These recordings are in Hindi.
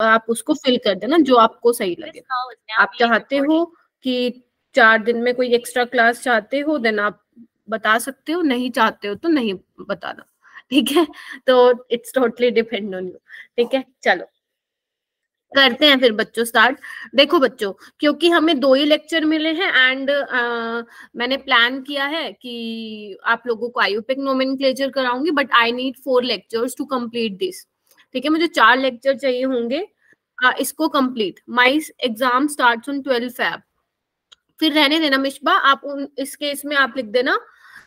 आप उसको फिल कर देना जो आपको सही लगे। आप चाहते हो कि 4 दिन में कोई एक्स्ट्रा क्लास चाहते हो, देन आप बता सकते हो, नहीं चाहते हो तो नहीं बताना, ठीक है। तो it's totally depend on you, ठीक है। चलो करते हैं फिर बच्चों स्टार्ट। देखो बच्चों, क्योंकि हमें 2 ही लेक्चर मिले हैं एंड मैंने प्लान किया है कि आप लोगों को आईयूपैक नोमेनक्लेचर कराऊंगी, but I need 4 lectures to complete this, ठीक है। मुझे 4 लेक्चर चाहिए होंगे इसको complete. My exam starts on 12 Feb। फिर रहने देना मिशबा, आप इस केस में आप लिख देना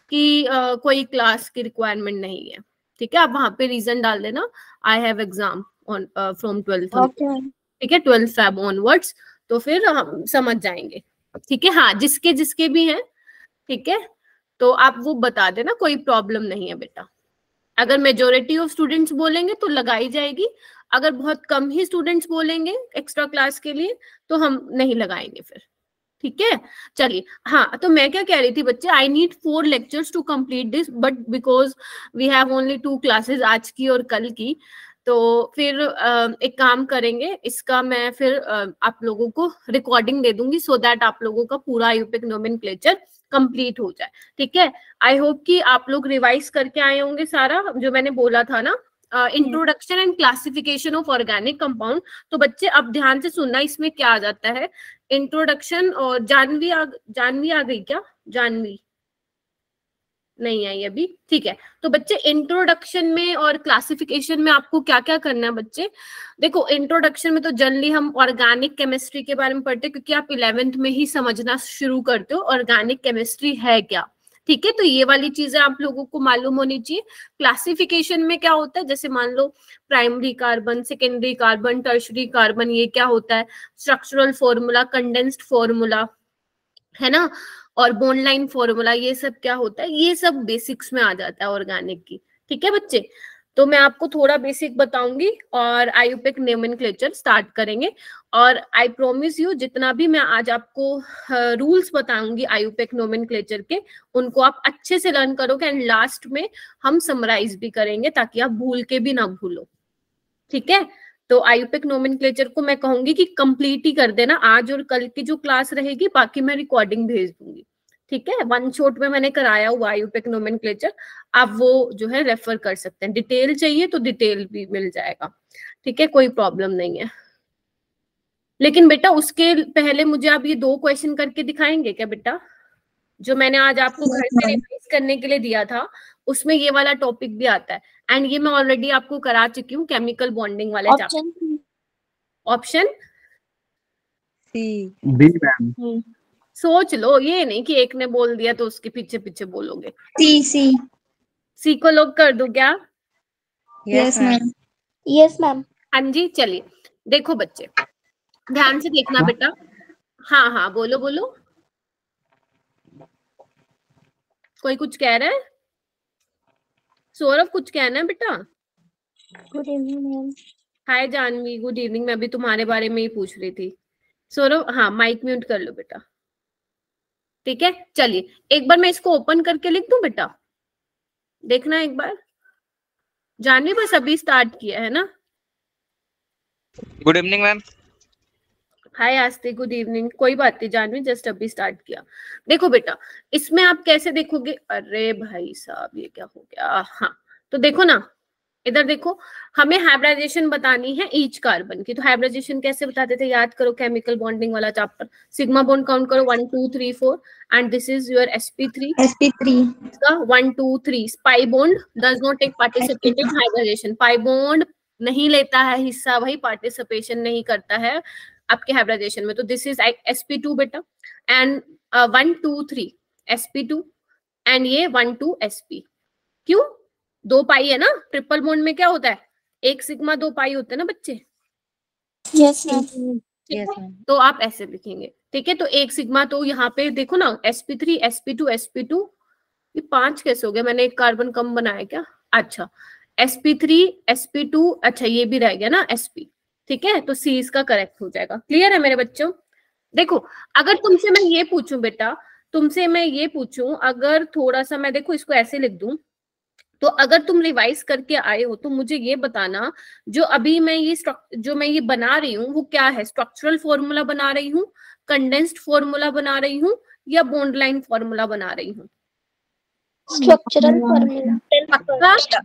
कि कोई क्लास की रिक्वायरमेंट नहीं है, ठीक है। आप वहां पे रीजन डाल देना, I have exam on from 12th, ठीक है, 12 Feb ऑनवर्ड्स। तो फिर हम समझ जाएंगे, ठीक है। हाँ, जिसके जिसके भी हैं, ठीक है, तो आप वो बता देना, कोई प्रॉब्लम नहीं है बेटा। अगर मेजोरिटी ऑफ स्टूडेंट्स बोलेंगे तो लगाई जाएगी, अगर बहुत कम ही स्टूडेंट्स बोलेंगे एक्स्ट्रा क्लास के लिए तो हम नहीं लगाएंगे फिर, ठीक है। चलिए, हाँ, तो मैं क्या कह रही थी बच्चे, I need 4 lectures to complete this, but because we have only 2 classes, आज की और कल की, तो फिर एक काम करेंगे, इसका मैं फिर आप लोगों को रिकॉर्डिंग दे दूंगी सो दैट आप लोगों का पूरा आईयूपैक नोमेनक्लेचर कंप्लीट हो जाए, ठीक है। आई होप कि आप लोग रिवाइज करके आए होंगे सारा जो मैंने बोला था ना, introduction and classification of organic compound. तो बच्चे अब ध्यान से सुनना, इसमें क्या आ जाता है, इंट्रोडक्शन। और जानवी आ गई क्या? जानवी नहीं आई अभी, ठीक है। तो बच्चे इंट्रोडक्शन में और क्लासिफिकेशन में आपको क्या क्या करना है बच्चे? देखो, इंट्रोडक्शन में तो जनरली हम ऑर्गेनिक केमिस्ट्री के बारे में पढ़ते हैं, क्योंकि आप 11th में ही समझना शुरू करते हो ऑर्गेनिक केमिस्ट्री है क्या, ठीक है। तो ये वाली चीजें आप लोगों को मालूम होनी चाहिए। क्लासिफिकेशन में क्या होता है, जैसे मान लो primary carbon, secondary carbon, tertiary carbon, ये क्या होता है, स्ट्रक्चरल फॉर्मूला, कंडेंस्ड फॉर्मूला, है ना, और बोनलाइन फॉर्मूला, ये सब क्या होता है, ये सब बेसिक्स में आ जाता है ऑर्गेनिक की, ठीक है बच्चे। तो मैं आपको थोड़ा बेसिक बताऊंगी और आईयूपैक नोमेनक्लेचर स्टार्ट करेंगे। और आई प्रॉमिस यू, जितना भी मैं आज आपको रूल्स बताऊंगी आईयूपैक नोमेनक्लेचर के, उनको आप अच्छे से लर्न करोगे एंड लास्ट में हम समराइज भी करेंगे ताकि आप भूल के भी ना भूलो, ठीक है। तो आईयूपैक नोमेनक्लेचर को मैं कहूंगी कि कंप्लीट ही कर देना, आज और कल की जो क्लास रहेगी, बाकी मैं रिकॉर्डिंग भेज दूंगी, ठीक है। 1 शॉट में मैंने कराया हुआ आईयूपैक नोमेनक्लेचर, आप वो जो है रेफर कर सकते हैं। डिटेल चाहिए तो डिटेल भी मिल जाएगा, ठीक है, कोई प्रॉब्लम नहीं है। लेकिन बेटा उसके पहले मुझे आप ये 2 क्वेश्चन करके दिखाएंगे क्या बेटा, जो मैंने आज आपको घर से रिवाइज करने के लिए दिया था, उसमें ये वाला टॉपिक भी आता है। एंड ये मैं ऑलरेडी आपको करा चुकी हूँ, केमिकल बॉन्डिंग वाले chapter. Option C, B ma'am. सोच लो, ये नहीं कि एक ने बोल दिया तो उसके पीछे पीछे बोलोगे। सी। सी को लॉक कर दूं क्या? Yes ma'am. Yes ma'am. हाँ जी, चलिए देखो बच्चे, ध्यान से देखना बेटा। हाँ हाँ, बोलो बोलो, कोई कुछ कह रहा है? सौरभ कुछ कहना है बेटा? Good evening ma'am. Hi Janvi, good evening. मैं भी तुम्हारे बारे में ही पूछ रही थी। सौरभ, हाँ, माइक म्यूट कर लो बेटा, ठीक है। चलिए एक बार मैं इसको ओपन करके लिख दूं बेटा, देखना एक बार। जानवी बस अभी स्टार्ट किया है ना? Good evening ma'am. हाय आस्ते, गुड इवनिंग। कोई बात नहीं जानवी, जस्ट अभी स्टार्ट किया। देखो बेटा, इसमें आप कैसे देखोगे? अरे भाई साहब, ये क्या हो गया? हाँ, तो देखो ना, इधर देखो, हमें हाइब्रिडाइजेशन बतानी है ईच कार्बन की। तो हाइब्रिडाइजेशन कैसे बताते थे, याद करो, केमिकल बॉन्डिंग वाला चैप्टर। सिग्मा बॉन्ड काउंट करो, 1 2 3 4, and this is your sp3। इसका 1 2 3। Pi bond does not take participate in hybridization. Pi bond नहीं लेता है हिस्सा, वही पार्टिसिपेशन नहीं करता है आपके हाइब्रिडाइजेशन में। तो दिस इज sp2 बेटा, एंड 1 2 3 sp2, एंड ये 1 2 sp। क्यों? 2 पाई है ना, ट्रिपल बॉन्ड में क्या होता है, 1 सिग्मा 2 पाई होते हैं ना बच्चे। Yes ma'am. Yes ma'am. तो आप ऐसे लिखेंगे, ठीक है। तो 1 सिग्मा, तो यहाँ पे देखो ना, sp3 sp2 sp2, ये 5 कैसे हो गया? मैंने एक कार्बन कम बनाया क्या? अच्छा, sp3 sp2, अच्छा ये भी रह गया ना sp, ठीक है। तो सी इसका करेक्ट हो जाएगा। क्लियर है मेरे बच्चों? देखो, अगर तुमसे मैं ये पूछूं बेटा, तुमसे मैं ये पूछूं, अगर थोड़ा सा मैं, देखो इसको ऐसे लिख दूं, तो अगर तुम रिवाइज करके आए हो तो मुझे ये बताना, जो अभी मैं ये बना रही हूँ वो क्या है, स्ट्रक्चरल फॉर्मूला बना रही हूँ, कंडेंस्ड फॉर्मूला बना रही हूँ, या बॉन्ड लाइन फॉर्मूला बना रही हूँ? Structural formula.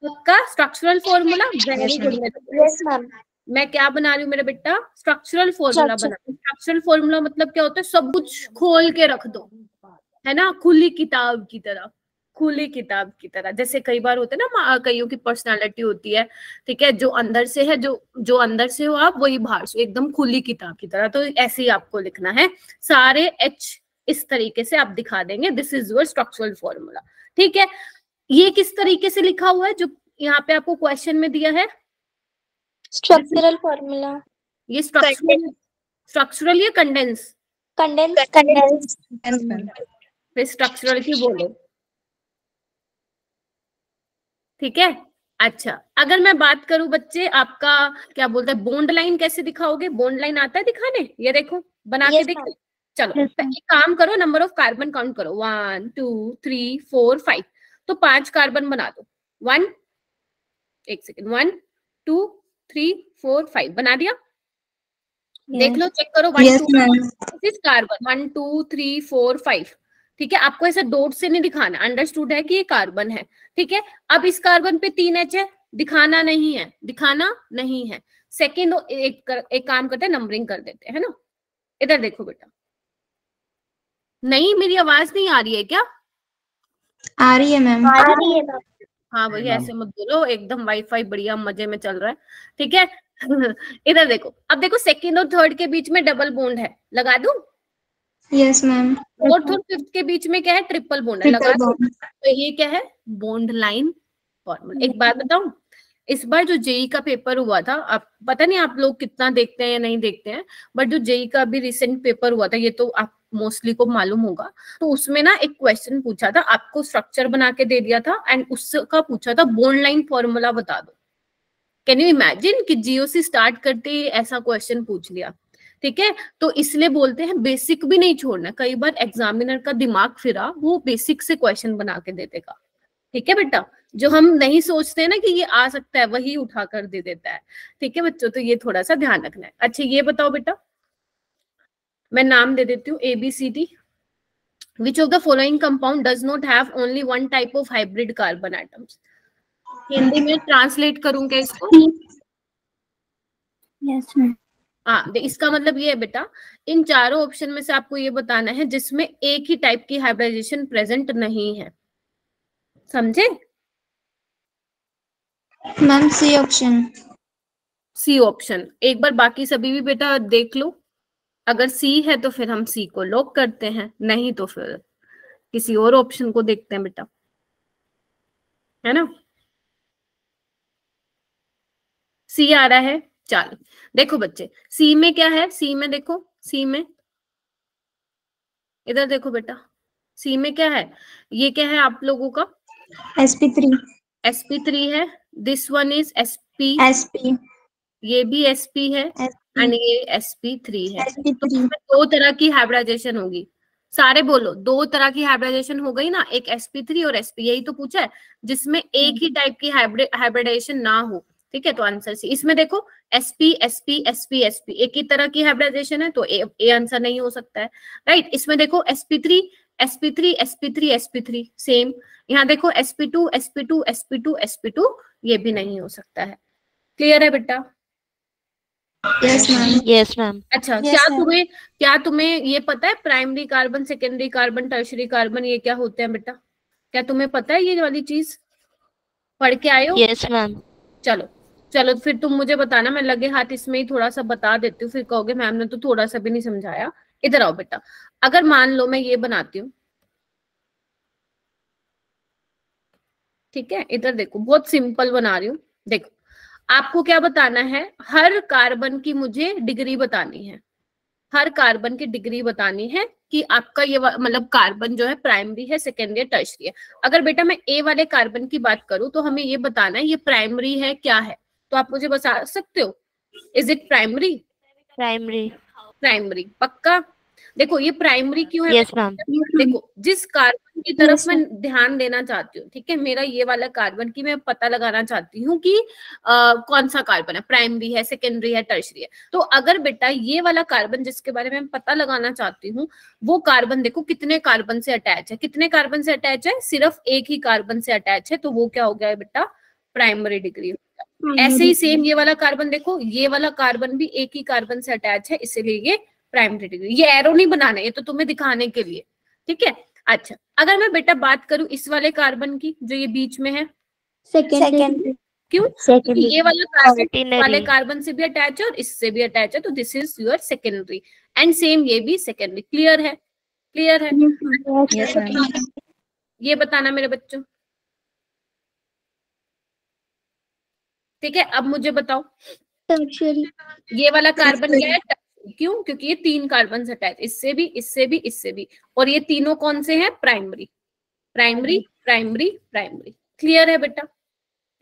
पक्का structural formula? Very good. Yes ma'am. मैं क्या बना रही हूँ मेरा बेटा? स्ट्रक्चरल फॉर्मूला बना रही हूँ। स्ट्रक्चरल फॉर्मूला मतलब क्या होता है? सब कुछ खोल के रख दो, है ना, खुली किताब की तरह, खुली किताब की तरह। जैसे कई बार होते हैं ना, कईयों की पर्सनालिटी होती है, ठीक है, जो अंदर से है, जो अंदर से हो आप, वही बाहर से, एकदम खुली किताब की तरह। तो ऐसे ही आपको लिखना है, सारे एच इस तरीके से आप दिखा देंगे, this is your structural formula. ठीक है, ये किस तरीके से लिखा हुआ है जो यहाँ पे आपको क्वेश्चन में दिया है? Structural formula. ये स्ट्रक्चरल या कंडेंस? कंडेंस। फिर स्ट्रक्चरल की बोलो, ठीक है। अच्छा, अगर मैं बात करूं बच्चे, आपका क्या बोलते हैं, बॉन्ड लाइन कैसे दिखाओगे? बॉन्ड लाइन आता है दिखाने? ये देखो बना के देखो। चलो तो एक काम करो, नंबर ऑफ कार्बन काउंट करो, 1 2 3 4 5। तो 5 कार्बन बना दो। 1 1 सेकेंड, 1 2 3 4 5 बना दिया? देख लो, चेक करो। 1 2 कार्बन, 1 2 3 4 5। ठीक है, आपको ऐसे डॉट से नहीं दिखाना, अंडरस्टूड है कि ये कार्बन है। ठीक है, अब इस कार्बन पे 3 एच है, दिखाना नहीं है, दिखाना नहीं है। सेकेंड एक काम करते हैं, नंबरिंग कर देते हैं, है ना। इधर देखो बेटा, नहीं मेरी आवाज नहीं आ रही है क्या? आ रही है मैम। आ रही है। हाँ भैया ऐसे मत बोलो, एकदम वाईफाई बढ़िया मजे में चल रहा है। ठीक है इधर देखो, अब देखो सेकंड और थर्ड के बीच में डबल बॉन्ड है, लगा दूं? Yes ma'am. फोर्थ और फिफ्थ के बीच में क्या है? ट्रिपल बॉन्ड है, लगा दूं? तो ये क्या है? Bond line formula. एक बात बताऊं, इस बार जो जेई का पेपर हुआ था, आप पता नहीं आप लोग कितना देखते हैं या नहीं देखते हैं, बट जो जेई का अभी रिसेंट पेपर हुआ था, ये तो आप मोस्टली को मालूम होगा, तो उसमें ना एक क्वेश्चन पूछा था, आपको स्ट्रक्चर बना के दे दिया था एंड उसका पूछा था बॉन्ड लाइन फॉर्मूला बता दो। कैन यू इमेजिन कि जीओसी स्टार्ट करते ही ऐसा क्वेश्चन पूछ लिया। ठीक है, तो इसलिए बोलते हैं बेसिक भी नहीं छोड़ना। कई बार एग्जामिनर का दिमाग फिरा, वो बेसिक से क्वेश्चन बना के दे देगा। ठीक है बेटा, जो हम नहीं सोचते ना कि ये आ सकता है, वही उठा कर दे देता है। ठीक है बच्चों, तो ये थोड़ा सा ध्यान रखना है। अच्छा ये बताओ बेटा, मैं नाम दे देती हूँ ABCD। Which of the following compound does not have only one type of hybrid carbon atoms? Hindi में ट्रांसलेट करूं क्या इसको? Yes ma'am. हाँ, इसका मतलब ये है बेटा, इन चारों ऑप्शन में से आपको ये बताना है जिसमें एक ही टाइप की हाइब्रिडाइजेशन प्रेजेंट नहीं है। समझे? Ma'am C option. C option. एक बार बाकी सभी भी बेटा देख लो, अगर सी है तो फिर हम सी को लॉक करते हैं, नहीं तो फिर किसी और ऑप्शन को देखते हैं बेटा, है ना। सी आ रहा है? चलो देखो बच्चे, सी में क्या है? सी में देखो, सी में इधर देखो बेटा, सी में क्या है? ये क्या है आप लोगों का? sp3। sp3 है। This one is sp। ये भी sp है एंड ये sp3 है। तो इसमें दो तरह की हाइब्रिडाइजेशन होगी। सारे बोलो, दो तरह की हाइब्रिडाइजेशन हो गई ना, एक sp3 और sp, यही तो पूछा है, जिसमें एक ही टाइप की हाइब्रिडाइजेशन ना हो। ठीक है, तो आंसर सी। इसमें देखो sp sp sp sp एक ही तरह की हाइब्रिडाइजेशन है, तो ए आंसर नहीं हो सकता है, राइट। इसमें देखो sp3 sp3 sp3 sp3 same. यहाँ देखो sp2 sp2 sp2 sp2, ये भी नहीं हो सकता है। क्लियर है बेटा? Yes ma'am. Yes ma'am. अच्छा, Yes, क्या तुम्हें ये पता है primary carbon, secondary carbon, tertiary carbon ये क्या होते हैं बेटा? क्या तुम्हें पता है ये वाली चीज? पढ़ के आए हो? Yes ma'am. चलो चलो फिर तुम मुझे बताना, मैं लगे हाथ इसमें ही थोड़ा सा बता देती हूँ, फिर कहोगे मैम ने तो थोड़ा सा भी नहीं समझाया। इधर आओ बेटा, अगर मान लो मैं ये बनाती हूँ, ठीक है, इधर देखो बहुत सिंपल बना रही हूँ। देखो आपको क्या बताना है, हर कार्बन की मुझे डिग्री बतानी है, हर कार्बन की डिग्री बतानी है कि आपका ये मतलब कार्बन जो है प्राइमरी है, सेकेंडरी है, टर्शरी है। अगर बेटा मैं ए वाले कार्बन की बात करूं तो हमें ये बताना है ये प्राइमरी है क्या है, तो आप मुझे बता सकते हो, is it primary? Primary. Primary पक्का? देखो ये प्राइमरी क्यों है? Yes ma'am. देखो जिस कार्बन की तरफ Yes, मैं ध्यान देना चाहती हूँ, ठीक है, मेरा ये वाला कार्बन की मैं पता लगाना चाहती हूँ कि कौन सा कार्बन है, प्राइमरी है, सेकेंडरी है, टर्शरी है। तो अगर बेटा ये वाला कार्बन जिसके बारे में मैं पता लगाना चाहती हूँ, वो कार्बन देखो कितने कार्बन से अटैच है, कितने कार्बन से अटैच है, सिर्फ एक ही कार्बन से अटैच है, तो वो क्या हो गया बेटा, प्राइमरी डिग्री। ऐसे ही सेम ये वाला कार्बन देखो, ये वाला कार्बन भी एक ही कार्बन से अटैच है, इसीलिए ये प्राइमरी डिग्री। ये एरो नहीं बनाने, ये तो तुम्हें दिखाने के लिए, ठीक है। अच्छा, अगर मैं बेटा बात करूं इस वाले कार्बन की जो ये बीच में है, secondary. क्यों? क्योंकि ये वाला कार्बन वाले कार्बन से भी अटैच है और इससे भी अटैच है, तो this is your secondary. And same ये भी सेकेंडरी। क्लियर है? क्लियर है? Yes, ma'am. ये बताना मेरे बच्चों, ठीक है। अब मुझे बताओ Tertiary. ये वाला कार्बन क्या है? क्यों? क्योंकि ये 3 कार्बन से अटैच, इससे भी, इससे भी, इससे भी, और ये तीनों कौन से हैं? Primary, primary, primary, primary. Clear है बेटा?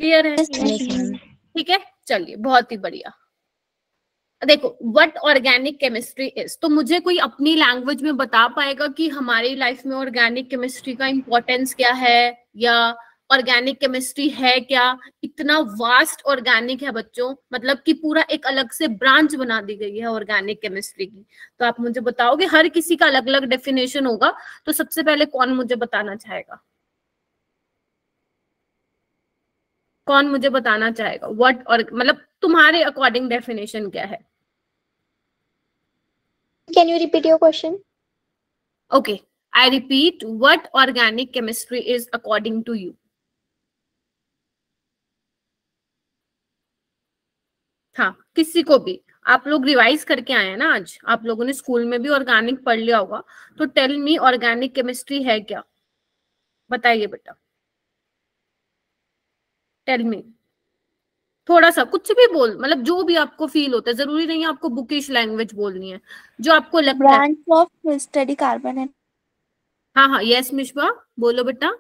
क्लियर है? ठीक है, चलिए, बहुत ही बढ़िया। देखो व्हाट ऑर्गेनिक केमिस्ट्री इज, तो मुझे कोई अपनी लैंग्वेज में बता पाएगा कि हमारी लाइफ में ऑर्गेनिक केमिस्ट्री का इंपॉर्टेंस क्या है, या ऑर्गेनिक केमिस्ट्री है क्या? इतना वास्ट ऑर्गेनिक है बच्चों, मतलब कि पूरा एक अलग से ब्रांच बना दी गई है ऑर्गेनिक केमिस्ट्री की। तो आप मुझे बताओगे, हर किसी का अलग अलग डेफिनेशन होगा, तो सबसे पहले कौन मुझे बताना चाहेगा? कौन मुझे बताना चाहेगा व्हाट, और मतलब तुम्हारे अकॉर्डिंग डेफिनेशन क्या है? Can you repeat your question? Okay, I repeat, what organic chemistry is according to you? हाँ, किसी को भी, आप लोग रिवाइज करके आए हैं ना आज, आप लोगों ने स्कूल में भी ऑर्गेनिक पढ़ लिया होगा, तो टेल मी ऑर्गेनिक केमिस्ट्री है क्या? बताइए बेटा, टेल मी। थोड़ा सा कुछ भी बोल, मतलब जो भी आपको फील होता है, जरूरी नहीं है आपको बुकिश लैंग्वेज बोलनी है, जो आपको लगता है। Branch of study carbon and हाँ हाँ, यस मिश्वा, बोलो बेटा।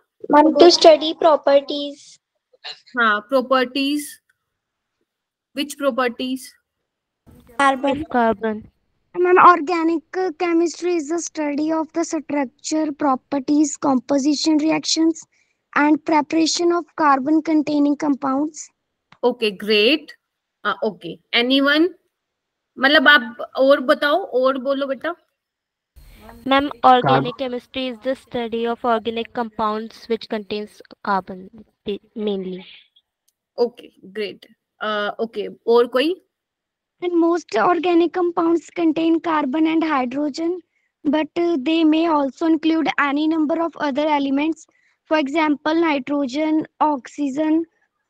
to study properties. हाँ, properties, which properties? Carbon. Ma'am, organic chemistry is the study of the structure, properties, composition reactions, and preparation of carbon-containing compounds. Okay great. Okay, anyone? मतलब आप और बताओ, और बोलो बेटा। Ma'am, organic chemistry is the study of organic compounds which contains carbon mainly. Okay great. Okay, और कोई? And most organic compounds contain carbon and hydrogen, but they may also include any number of other elements. For example, nitrogen, oxygen,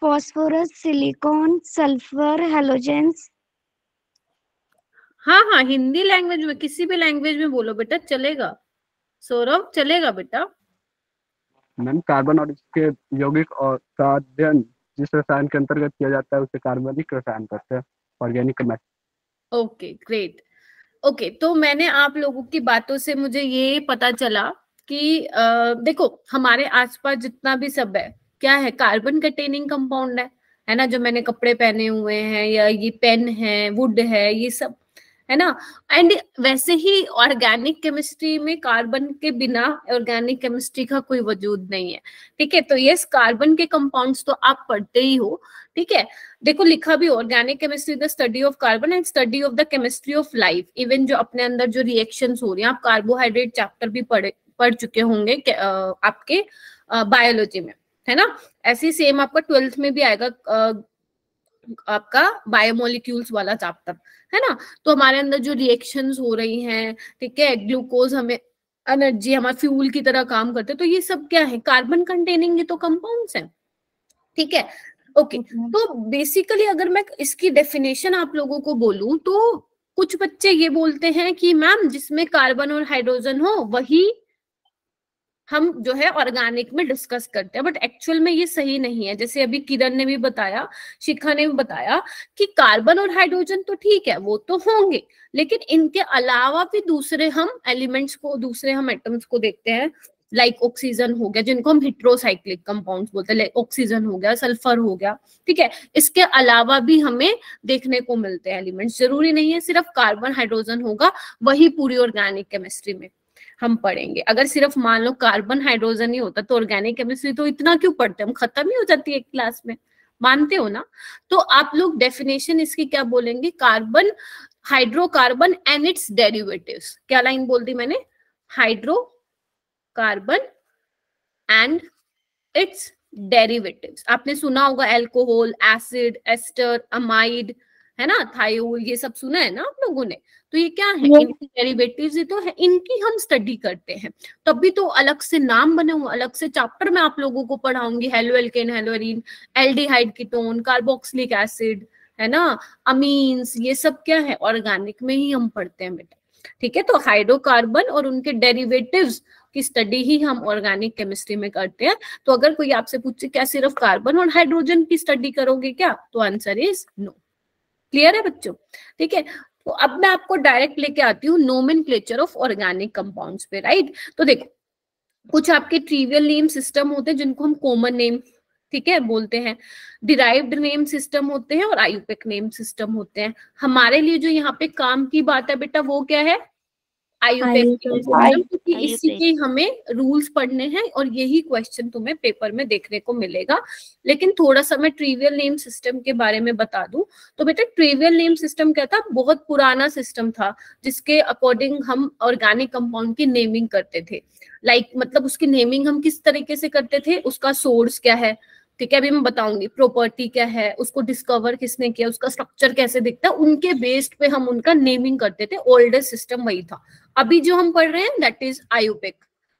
phosphorus, silicon, sulfur, halogens. हाँ हाँ, हिंदी लैंग्वेज में, किसी भी लैंग्वेज में बोलो बेटा, चलेगा। सौरभ, चलेगा बेटा? मैम, कार्बन और इसके यौगिक और का अध्ययन जिस रसायन के अंतर्गत किया जाता है उसे कार्बनिक रसायन कहते हैं, organic chemistry. Okay great. Okay, तो मैंने आप लोगों की बातों से मुझे ये पता चला कि देखो हमारे आसपास जितना भी सब है, क्या है? कार्बन कंटेनिंग कंपाउंड है ना, जो मैंने कपड़े पहने हुए हैं, या ये पेन है, वुड है, ये सब है ना। एंड वैसे ही ऑर्गेनिक केमिस्ट्री में कार्बन के बिना ऑर्गेनिक केमिस्ट्री का कोई वजूद नहीं है, ठीक है। तो यस, कार्बन के कंपाउंड्स तो आप पढ़ते ही हो, ठीक है। देखो लिखा भी, organic chemistry the study of carbon and study of the chemistry of life. Even जो अपने अंदर जो रिएक्शंस हो रही हैं, आप कार्बोहाइड्रेट चैप्टर भी पढ़ चुके होंगे आपके बायोलॉजी में, है ना। ऐसे सेम आपका 12th में भी आएगा, आपका बायोमोलिक्यूल्स वाला चैप्टर, है ना। तो हमारे अंदर जो रिएक्शंस हो रही हैं, ठीक है, ग्लूकोज हमें एनर्जी, हमारे फ्यूल की तरह काम करते हैं, तो ये सब क्या है? कार्बन कंटेनिंग ही तो कंपाउंड्स हैं, ठीक है। ओके, तो बेसिकली अगर मैं इसकी डेफिनेशन आप लोगों को बोलूं, तो कुछ बच्चे ये बोलते हैं कि मैम जिसमें कार्बन और हाइड्रोजन हो वही हम जो है ऑर्गेनिक में डिस्कस करते हैं, बट एक्चुअल में ये सही नहीं है। जैसे अभी किरण ने भी बताया, शिखा ने भी बताया कि कार्बन और हाइड्रोजन तो ठीक है, वो तो होंगे, लेकिन इनके अलावा भी दूसरे हम एलिमेंट्स को, दूसरे हम एटम्स को देखते हैं, लाइक ऑक्सीजन हो गया, जिनको हम हेट्रोसाइक्लिक कंपाउंड्स बोलते हैं, ऑक्सीजन हो गया, सल्फर हो गया, ठीक है। इसके अलावा भी हमें देखने को मिलते हैं एलिमेंट्स, जरूरी नहीं है सिर्फ कार्बन हाइड्रोजन होगा वही पूरी ऑर्गेनिक केमिस्ट्री में हम पढ़ेंगे। अगर सिर्फ मान लो कार्बन हाइड्रोजन ही होता तो ऑर्गेनिक केमिस्ट्री तो इतना क्यों पढ़ते, हम खत्म ही हो जाती है एक क्लास में, मानते हो ना। तो आप लोग डेफिनेशन इसकी क्या बोलेंगे, carbon hydrocarbon and it's derivatives, क्या लाइन बोल दी मैंने, हाइड्रोकार्बन एंड इट्स डेरिवेटिव्स। आपने सुना होगा एल्कोहल, एसिड, एस्टर, अमाइड, है ना, थायोल, ये सब सुना है ना आप लोगों ने। तो ये क्या है, इनकी डेरिवेटिव्स ही तो है, इनकी हम स्टडी करते हैं। तभी तो अलग से नाम बने हुए, अलग से चैप्टर में आप लोगों को पढ़ाऊंगी, haloalkane, haloarene, aldehyde ketone, carboxylic acid, है ना, अमीन्स, ये सब क्या है ऑर्गेनिक में ही हम पढ़ते हैं बेटा, ठीक है। तो हाइड्रोकार्बन और उनके डेरिवेटिव्स की स्टडी ही हम ऑर्गेनिक केमिस्ट्री में करते हैं। तो अगर कोई आपसे पूछे क्या सिर्फ कार्बन और हाइड्रोजन की स्टडी करोगे क्या, तो आंसर इज नो। क्लियर है बच्चों, ठीक है। तो अब मैं आपको डायरेक्ट लेके आती हूँ नोमेनक्लेचर ऑफ ऑर्गेनिक कंपाउंड्स पे, राइट। तो देखो कुछ आपके ट्रिवियल नेम सिस्टम होते हैं जिनको हम कॉमन नेम, ठीक है, बोलते हैं, डिराइव्ड नेम सिस्टम होते हैं और आयुपिक नेम सिस्टम होते हैं। हमारे लिए जो यहाँ पे काम की बात है बेटा वो क्या है, आयुपिक, क्योंकि इसी के हमें रूल्स पढ़ने हैं और यही क्वेश्चन तुम्हें पेपर में देखने को मिलेगा। लेकिन थोड़ा सा मैं ट्रिवियल नेम सिस्टम के बारे में बता दूं तो बेटा ट्रिवियल नेम सिस्टम क्या था, बहुत पुराना सिस्टम था जिसके अकॉर्डिंग हम ऑर्गेनिक कंपाउंड की नेमिंग करते थे। लाइक मतलब उसकी नेमिंग हम किस तरीके से करते थे, उसका सोर्स क्या है, ठीक है, अभी मैं बताऊंगी, प्रॉपर्टी क्या है, उसको डिस्कवर किसने किया, उसका स्ट्रक्चर कैसे दिखता है, उनके बेस्ड पे हम उनका नेमिंग करते थे। ओल्डेस्ट सिस्टम वही था। अभी जो हम पढ़ रहे हैं दैट इज आयुपिक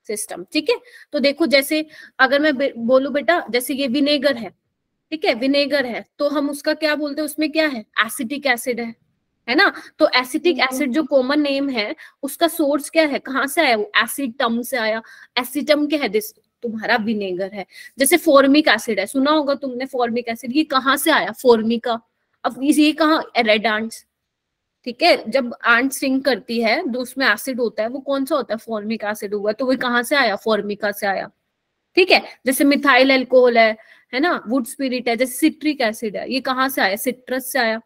सिस्टम, ठीक है। तो देखो जैसे अगर मैं बोलूं बेटा जैसे ये विनेगर है, ठीक है, विनेगर है तो हम उसका क्या बोलते हैं, उसमें क्या है, एसिटिक एसिड है ना। तो एसिटिक एसिड जो कॉमन नेम है उसका सोर्स क्या है, कहाँ से आया, वो एसिटम से आया। एसिटम क्या है, दिस तुम्हारा विनेगर है। जैसे फॉर्मिक एसिड है, सुना होगा तुमने फॉर्मिक एसिड, ये कहाँ से आया, फॉर्मिका। अब ये कहाँ, रेड आंट्स, ठीक है, जब आंट स्टिंग करती है तो उसमें एसिड होता है, वो कौन सा होता है, फॉर्मिक एसिड हुआ, तो वो कहाँ से आया, फॉर्मिका से आया, ठीक है। जैसे मिथाइल अल्कोहल है ना, वुड स्पिरिट है, जैसे सिट्रिक एसिड है, ये कहाँ से आया, सिट्रस से आया।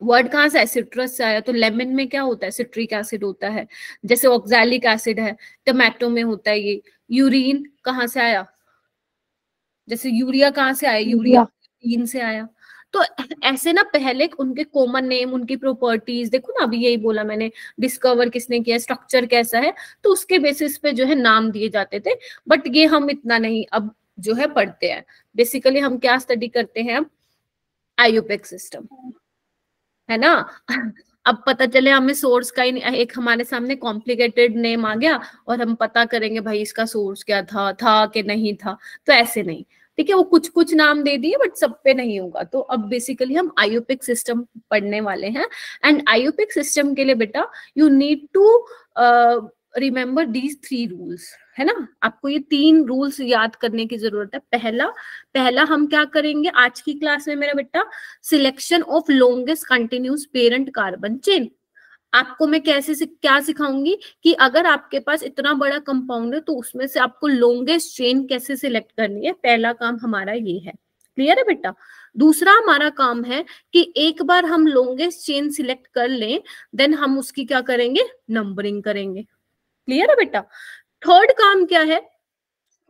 वर्ड कहाँ से आया, सिट्रस से आया। तो लेमन में क्या होता है, सिट्रिक एसिड होता है। जैसे ऑक्सैलिक एसिड है, टमाटो में होता है ये। यूरिन कहाँ से आया, जैसे यूरिया कहाँ से आया, यूरिया से आया। तो ऐसे ना पहले उनके कॉमन नेम, उनकी प्रॉपर्टीज, देखो ना अभी यही बोला मैंने, डिस्कवर किसने किया, स्ट्रक्चर कैसा है, तो उसके बेसिस पे जो है नाम दिए जाते थे। बट ये हम इतना नहीं अब जो है पढ़ते हैं। बेसिकली हम क्या स्टडी करते हैं, आयुपिक सिस्टम, है ना। अब पता चले हमें सोर्स का ही एक हमारे सामने कॉम्प्लिकेटेड नेम आ गया और हम पता करेंगे भाई इसका सोर्स क्या था कि नहीं था, तो ऐसे नहीं, ठीक है। वो कुछ कुछ नाम दे दिए बट सब पे नहीं होगा। तो अब बेसिकली हम आयुपिक सिस्टम पढ़ने वाले हैं। एंड आयुपिक सिस्टम के लिए बेटा you need to remember these 3 rules, है ना। आपको ये 3 रूल्स याद करने की जरूरत है। पहला हम क्या करेंगे आज की क्लास में मेरा बेटा, selection of longest continuous parent carbon chain. आपको मैं कैसे क्या सिखाऊंगी कि अगर आपके पास इतना बड़ा कंपाउंड है तो उसमें से आपको लॉन्गेस्ट चेन कैसे सिलेक्ट करनी है। पहला काम हमारा ये है, क्लियर है बेटा। दूसरा हमारा काम है कि एक बार हम लॉन्गेस्ट चेन सिलेक्ट कर लें देन हम उसकी क्या करेंगे, नंबरिंग करेंगे। क्लियर है बेटा। थर्ड काम क्या है,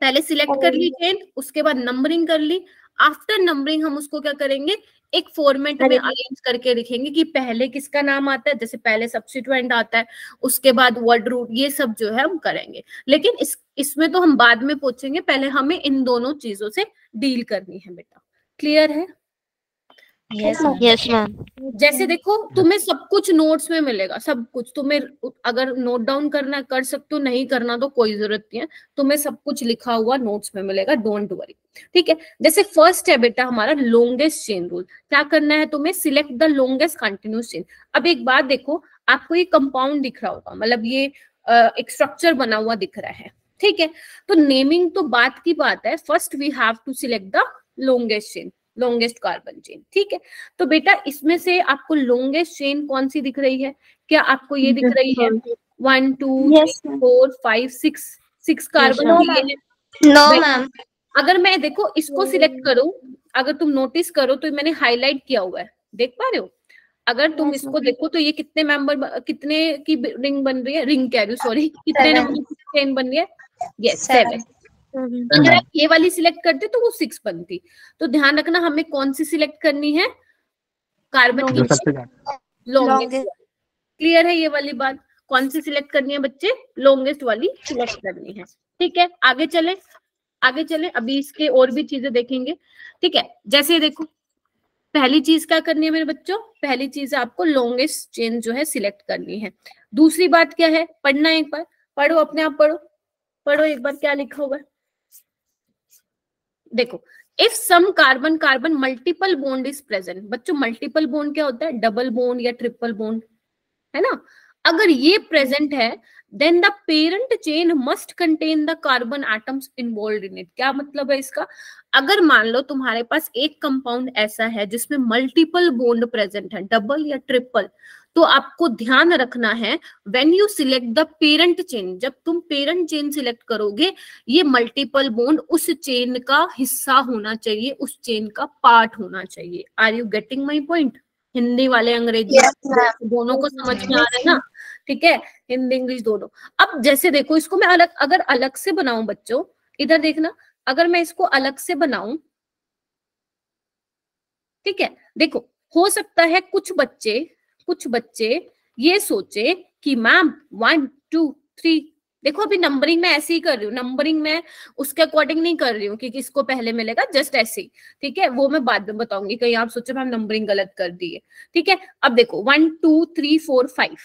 पहले सिलेक्ट कर ली चेन, उसके बाद नंबरिंग कर ली। आफ्टर नंबरिंग हम उसको क्या करेंगे, एक फॉर्मेट में अरेंज करके लिखेंगे कि पहले किसका नाम आता है, जैसे पहले सब्स्टिट्यूएंट आता है, उसके बाद वर्ड रूट, ये सब जो है हम करेंगे। लेकिन इसमें तो हम बाद में पूछेंगे, पहले हमें इन दोनों चीजों से डील करनी है बेटा। क्लियर है। Yes ma'am. जैसे देखो तुम्हें सब कुछ नोट्स में मिलेगा, सब कुछ तुम्हें अगर नोट डाउन करना कर सकते हो, नहीं करना तो कोई जरूरत नहीं है, तुम्हें सब कुछ लिखा हुआ नोट्स में मिलेगा, डोंट वरी, ठीक है। जैसे फर्स्ट है बेटा हमारा लॉन्गेस्ट चेन रूल। क्या करना है तुम्हें, select the longest continuous chain. अब एक बात देखो, आपको ये कंपाउंड दिख रहा होगा, मतलब ये एक स्ट्रक्चर बना हुआ दिख रहा है, ठीक है। तो नेमिंग तो बात की बात है, first we have to select the longest chain, longest carbon chain, ठीक है। तो बेटा इसमें से आपको लॉन्गेस्ट चेन कौन सी दिख रही है, क्या आपको ये दिख रही है, 1 2 3 4 5 6 6 कार्बन No, दिए हैं। No, Well, ma'am. अगर मैं देखो इसको सिलेक्ट करूं, अगर तुम नोटिस करो तो मैंने हाईलाइट किया हुआ है, देख पा रहे हो? अगर तुम Yes, इसको ma'am. देखो तो ये कितने मेंबर, कितने की रिंग बन रही है, रिंग कह रही हूँ सॉरी, कितने Seven. नंबर की चेन बन रही है? यस, 7। Mhm. अगर आप ये वाली सिलेक्ट करते तो वो 6 बनती। तो ध्यान रखना हमें कौन सी सिलेक्ट करनी है, कार्बन जो की सबसे ज्यादा लॉन्गेस्ट। क्लियर है ये वाली बात? कौन सी सिलेक्ट करनी है बच्चे? लॉन्गेस्ट वाली सिलेक्ट करनी है। ठीक है, आगे चले, आगे चले, अभी इसके और भी चीजें देखेंगे। ठीक है, जैसे देखो पहली चीज क्या करनी है मेरे बच्चों, पहली चीज आपको लॉन्गेस्ट चेन जो है सिलेक्ट करनी है। दूसरी बात क्या है, पढ़ना एक बार, पढ़ो अपने आप पढ़ो, पढ़ो एक बार क्या लिखा हुआ है। देखो, if some carbon carbon multiple bond is present, बच्चों मल्टीपल बॉन्ड क्या होता है? डबल बॉन्ड या ट्रिपल बॉन्ड, है ना? अगर ये प्रेजेंट है then the parent chain must contain the carbon atoms involve in it. क्या मतलब है इसका? अगर मान लो तुम्हारे पास एक कंपाउंड ऐसा है जिसमें मल्टीपल बॉन्ड प्रेजेंट है, डबल या ट्रिपल, तो आपको ध्यान रखना है when you select the parent chain, जब तुम पेरेंट चेन सिलेक्ट करोगे, ये मल्टीपल बॉन्ड उस चेन का हिस्सा होना चाहिए, उस चेन का पार्ट होना चाहिए। Are you getting my point? Hindi वाले अंग्रेजी दोनों को समझ में आ रहा है ना? ठीक है, हिंदी इंग्लिश दोनों। अब जैसे देखो इसको मैं अलग, अगर अलग से बनाऊं बच्चों, इधर देखना, अगर मैं इसको अलग से बनाऊं, ठीक है, देखो हो सकता है कुछ बच्चे ये सोचे कि मैम 1 2 3, देखो अभी नंबरिंग में ऐसे ही कर रही हूँ, नंबरिंग में उसके अकॉर्डिंग नहीं कर रही हूँ कि किसको पहले मिलेगा, जस्ट ऐसे ही। ठीक है, वो मैं बाद में बताऊंगी, कहीं आप सोचो मैम नंबरिंग गलत कर दी है। ठीक है, अब देखो 1 2 3 4 5,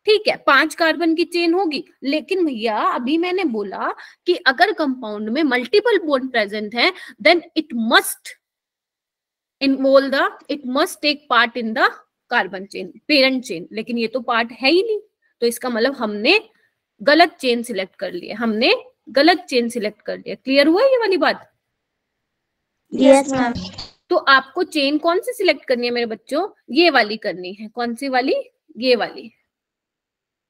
ठीक है 5 कार्बन की चेन होगी। लेकिन भैया अभी मैंने बोला कि अगर कंपाउंड में मल्टीपल बॉन्ड प्रेजेंट है then it must take part in the carbon chain, parent chain, लेकिन ये तो पार्ट है ही नहीं, तो इसका मतलब हमने गलत चेन सिलेक्ट कर लिया, हमने गलत चेन सिलेक्ट कर लिया। क्लियर हुआ ये वाली बात? Yes, ma'am. तो आपको चेन कौन सी सिलेक्ट करनी है मेरे बच्चों? ये वाली करनी है। कौन सी वाली? ये वाली,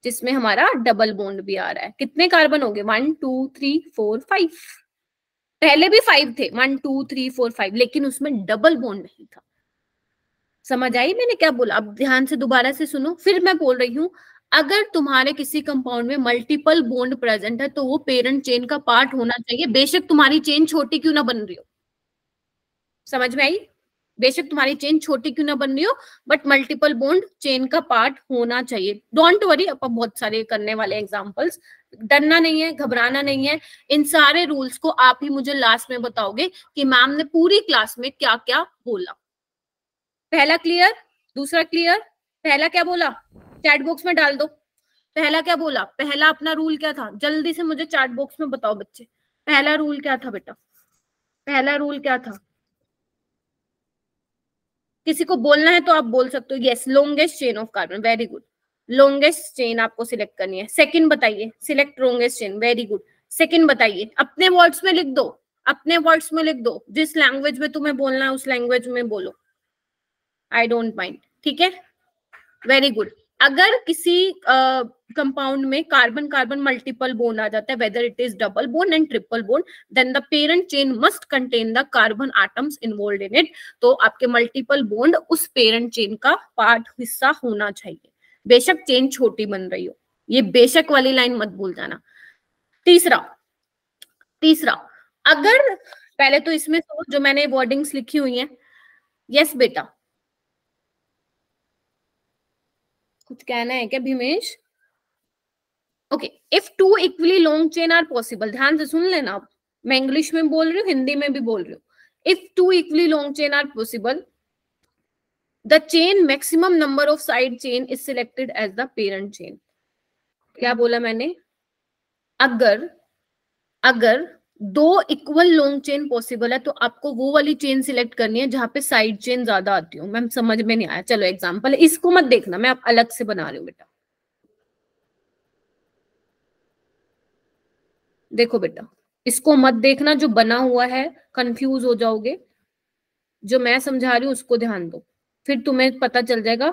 जिसमें हमारा डबल बॉन्ड भी आ रहा है। कितने कार्बन हो गए? 1 2 3 4 5, पहले भी 5 थे, 1 2 3 4 5, लेकिन उसमें डबल बॉन्ड नहीं था। समझ आई मैंने क्या बोला? अब ध्यान से दोबारा से सुनो, फिर मैं बोल रही हूँ, अगर तुम्हारे किसी कंपाउंड में मल्टीपल बॉन्ड प्रेजेंट है तो वो पेरेंट चेन का पार्ट होना चाहिए, बेशक तुम्हारी चेन छोटी क्यों ना बन रही हो। समझ में आई? बेशक तुम्हारी चेन छोटी क्यों ना बन रही हो, बट मल्टीपल बॉन्ड चेन का पार्ट होना चाहिए। डोंट वरी, अपन बहुत सारे करने वाले एग्जांपल्स, डरना नहीं है, घबराना नहीं है। इन सारे रूल्स को आप ही मुझे लास्ट में बताओगे कि मैम ने पूरी क्लास में क्या क्या बोला। पहला क्लियर? दूसरा क्लियर? पहला क्या बोला चैट बॉक्स में डाल दो। पहला क्या बोला? पहला अपना रूल क्या था? जल्दी से मुझे चैट बॉक्स में बताओ बच्चे, पहला रूल क्या था बेटा? पहला रूल क्या था? किसी को बोलना है तो आप बोल सकते हो। Yes, longest chain of carbon, very good, longest chain आपको सिलेक्ट करनी है। सेकंड बताइए, select longest chain, very good. Second बताइए, अपने वर्ड्स में लिख दो, अपने वर्ड्स में लिख दो, जिस लैंग्वेज में तुम्हें बोलना है उस लैंग्वेज में बोलो, आई डोंट माइंड। ठीक है, वेरी गुड। अगर किसी कंपाउंड में कार्बन कार्बन मल्टीपल बॉन्ड आ जाता है, whether it is double bond and triple bond, then the parent chain must contain the carbon atoms involved in it. तो आपके मल्टीपल बॉन्ड उस पेरेंट चेन का पार्ट, हिस्सा होना चाहिए, बेशक चेन छोटी बन रही हो। ये बेशक वाली लाइन मत भूल जाना। तीसरा, अगर पहले तो इसमें जो मैंने वर्डिंग्स लिखी हुई हैं, यस बेटा कुछ कहना है क्या Bhimesh? Okay, if two equally long chain are possible, ध्यान से सुन लेना आप, मैं इंग्लिश में बोल रही हूँ, हिंदी में भी बोल रही हूँ। If two equally long chain are possible, the chain maximum number of side chain is selected as the parent chain. क्या बोला मैंने? अगर 2 इक्वल लॉन्ग चेन पॉसिबल है तो आपको वो वाली चेन सिलेक्ट करनी है जहां पे साइड चेन ज्यादा आती हो। मैम समझ में नहीं आया, चलो एग्जांपल, इसको मत देखना, मैं आप अलग से बना रही हूँ बेटा। देखो बेटा, इसको मत देखना, जो बना हुआ है कंफ्यूज हो जाओगे, जो मैं समझा रही हूँ उसको ध्यान दो, फिर तुम्हें पता चल जाएगा,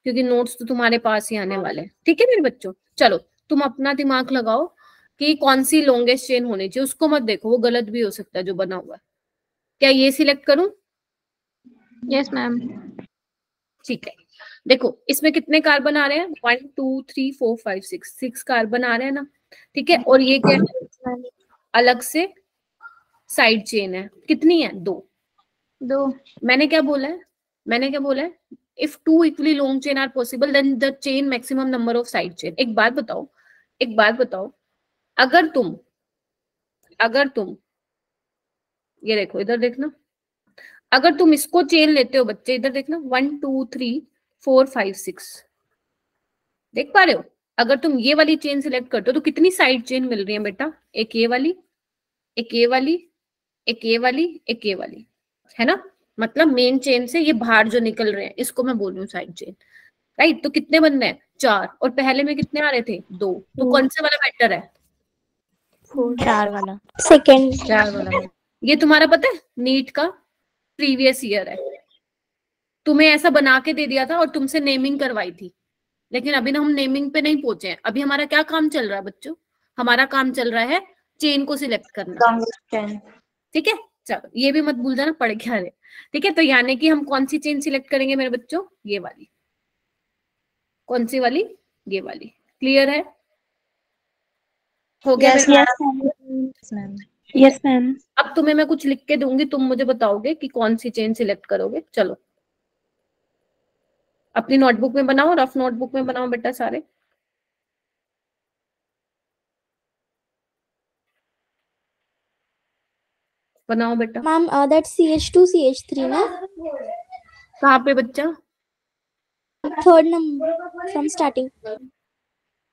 क्योंकि नोट्स तो तुम्हारे पास ही आने वाले हैं। ठीक है मेरे बच्चों, चलो तुम अपना दिमाग लगाओ, कि कौन सी लॉन्गेस्ट चेन होनी चाहिए, उसको मत देखो, वो गलत भी हो सकता है जो बना हुआ है। क्या ये सिलेक्ट करूं? Yes ma'am. ठीक है, देखो इसमें कितने कार्बन आ रहे हैं, 1 2 3 4 5 6 कार्बन आ रहे हैं ना, ठीक है। और ये क्या है, अलग से साइड चेन है, कितनी है, 2। मैंने क्या बोला है, if 2 equally long chain are possible then the chain maximum number of side chain. एक बात बताओ, अगर तुम ये देखो, इधर देखना, अगर तुम इसको चेन लेते हो बच्चे, इधर देखना, 1 2 3 4 5 6, देख पा रहे हो? अगर तुम ये वाली चेन सिलेक्ट करते हो तो कितनी साइड चेन मिल रही है बेटा, एक ये वाली, एक ये वाली, एक ये वाली, एक ये वाली, है ना। मतलब मेन चेन से ये बाहर जो निकल रहे हैं इसको मैं बोल रही हूँ साइड चेन, राइट। तो कितने बनने हैं, 4, और पहले में कितने आ रहे थे, 2। तो कौन सा वाला बेटर है, 4 वाला, सेकंड। 4 वाला। ये तुम्हारा पता है नीट का प्रीवियस ईयर है, तुम्हें ऐसा बना के दे दिया था और तुमसे नेमिंग करवाई थी, लेकिन अभी ना हम नेमिंग पे नहीं पहुंचे हैं। अभी हमारा क्या काम चल रहा है बच्चों, हमारा काम चल रहा है चेन को सिलेक्ट करना, ठीक है। चलो ये भी मत भूल जाना, पढ़ के आ रहे, ठीक है। तो यानी कि हम कौन सी चेन सिलेक्ट करेंगे मेरे बच्चों, ये वाली। कौन सी वाली, ये वाली। क्लियर है, हो गया? Yes ma'am. अब तुम्हें मैं कुछ लिख के दूंगी, तुम मुझे बताओगे कि कौन सी चेन सिलेक्ट करोगे। चलो अपनी नोटबुक में बनाओ, रफ नोटबुक में बनाओ बेटा सारे। बनाओ बेटा। मैम दैट CH2 CH3 ना, कहाँ पे बच्चा, 3rd नंबर फ्रॉम स्टार्टिंग।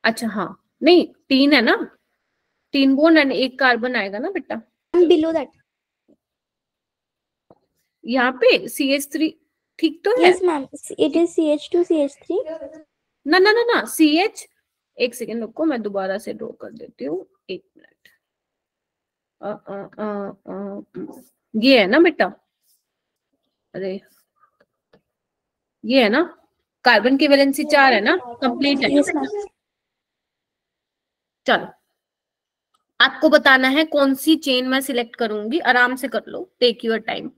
अच्छा हाँ, नहीं 3 है ना, 3 बॉन्ड एंड 1 कार्बन आएगा ना बेटा। बिलो दैट, यहाँ पे CH3 ठीक तो है। Yes ma'am, it is CH2 CH3। ना ना ना ना, CH, एक सेकेंड रुको, मैं दोबारा से ड्रॉ कर देती हूँ, 1 मिनट। ये है ना बेटा, अरे ये है ना, कार्बन की वैलेंसी 4 है ना, कंप्लीट है। Yes ma'am. चलो आपको बताना है कौन सी चेन मैं सिलेक्ट करूंगी, आराम से कर लो, take your time.